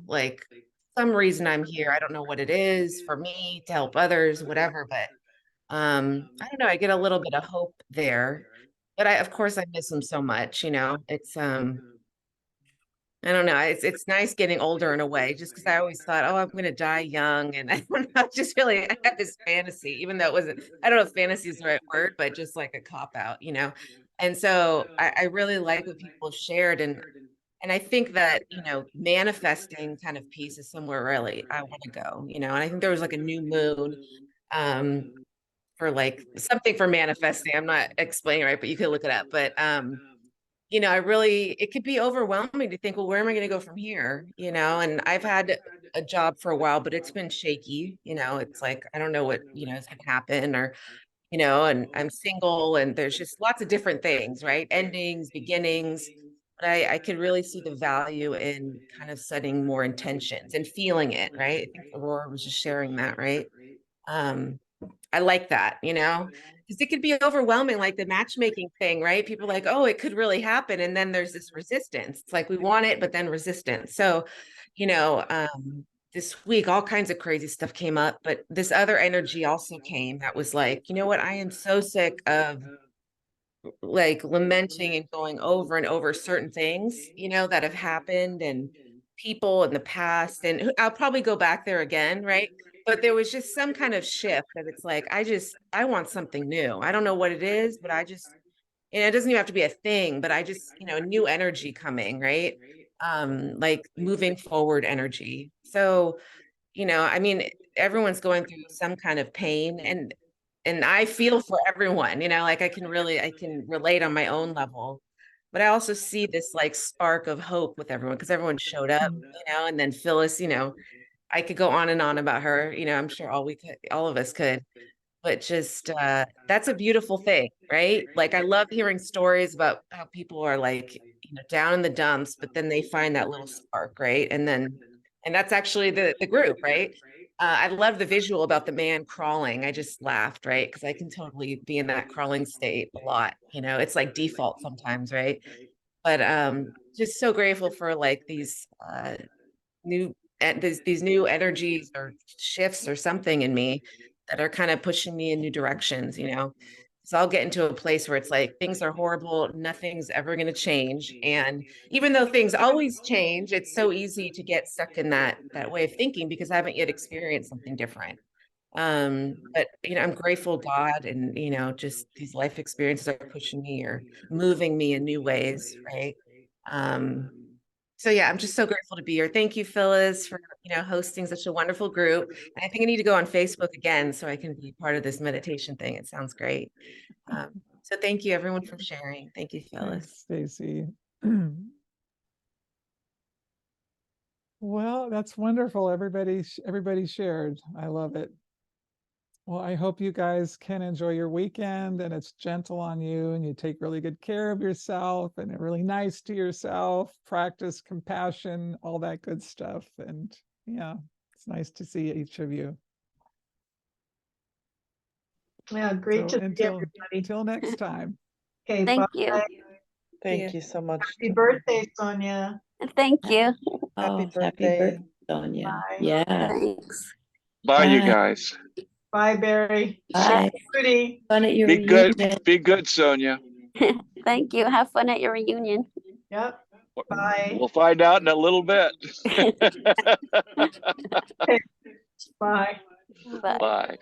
like some reason I'm here. I don't know what it is for me to help others, whatever, but I don't know, I get a little bit of hope there. But of course I miss him so much, it's I don't know. It's nice getting older in a way, just because I always thought, oh, I'm going to die young. And I don't know, just really, I had this fantasy, even though it wasn't, I don't know if fantasy is the right word, but just like a cop out, And so I really like what people have shared. And I think that, manifesting kind of piece is somewhere really I want to go, and I think there was like a new moon for like something for manifesting. I'm not explaining right, but you could look it up. But it could be overwhelming to think, well, where am I going to go from here? And I've had a job for a while, but it's been shaky. It's like, I don't know what, is going to happen or, and I'm single and there's just lots of different things, right? Endings, beginnings. But I could really see the value in kind of setting more intentions and feeling it, right? I think Aurora was just sharing that, right? I like that, because it could be overwhelming, like the matchmaking thing, right? People are like, oh, it could really happen. And then there's this resistance. It's like we want it, but then resistance. So, this week, all kinds of crazy stuff came up, but this other energy also came that was like, you know what? I am so sick of like lamenting and going over and over certain things, that have happened and people in the past. And I'll probably go back there again, right? But there was just some kind of shift that it's like, I want something new. I don't know what it is, but and it doesn't even have to be a thing, but I just, new energy coming, right? Like moving forward energy. So, I mean, everyone's going through some kind of pain and I feel for everyone, like I can relate on my own level. But I also see this like spark of hope with everyone because everyone showed up, and then Phyllis, I could go on and on about her, I'm sure all of us could, but just that's a beautiful thing, right? Like I love hearing stories about how people are like, down in the dumps, but then they find that little spark, right? And that's actually the group, right? I love the visual about the man crawling. I just laughed, right? Because I can totally be in that crawling state a lot. It's like default sometimes, right? But just so grateful for like these new these new energies or shifts or something in me that are kind of pushing me in new directions. So I'll get into a place where it's like things are horrible, nothing's ever going to change. And even though things always change, it's so easy to get stuck in that way of thinking because I haven't yet experienced something different. But I'm grateful God and just these life experiences are pushing me or moving me in new ways, right? So yeah, I'm just so grateful to be here. Thank you, Phyllis, for hosting such a wonderful group. And I think I need to go on Facebook again so I can be part of this meditation thing. It sounds great. So thank you, everyone, for sharing. Thank you, Phyllis. Thanks, Stacy. Well, that's wonderful. Everybody shared. I love it. Well, I hope you guys can enjoy your weekend and it's gentle on you and you take really good care of yourself and are really nice to yourself, practice compassion, all that good stuff. And yeah, it's nice to see each of you. Yeah, great So to see until, everybody. until next time. Okay, Thank bye. you. Thank you so much. Happy birthday, Sonia. Thank you. Oh, Happy happy birthday. birthday, Sonia. Bye. Yeah. Thanks. Bye, you Bye. guys. Bye, Barry. Bye. Goody. Fun at your Be good. reunion. Be good, Sonia. Thank you. Have fun at your reunion. Yep. Bye. We'll find out in a little bit. Bye. Bye. Bye.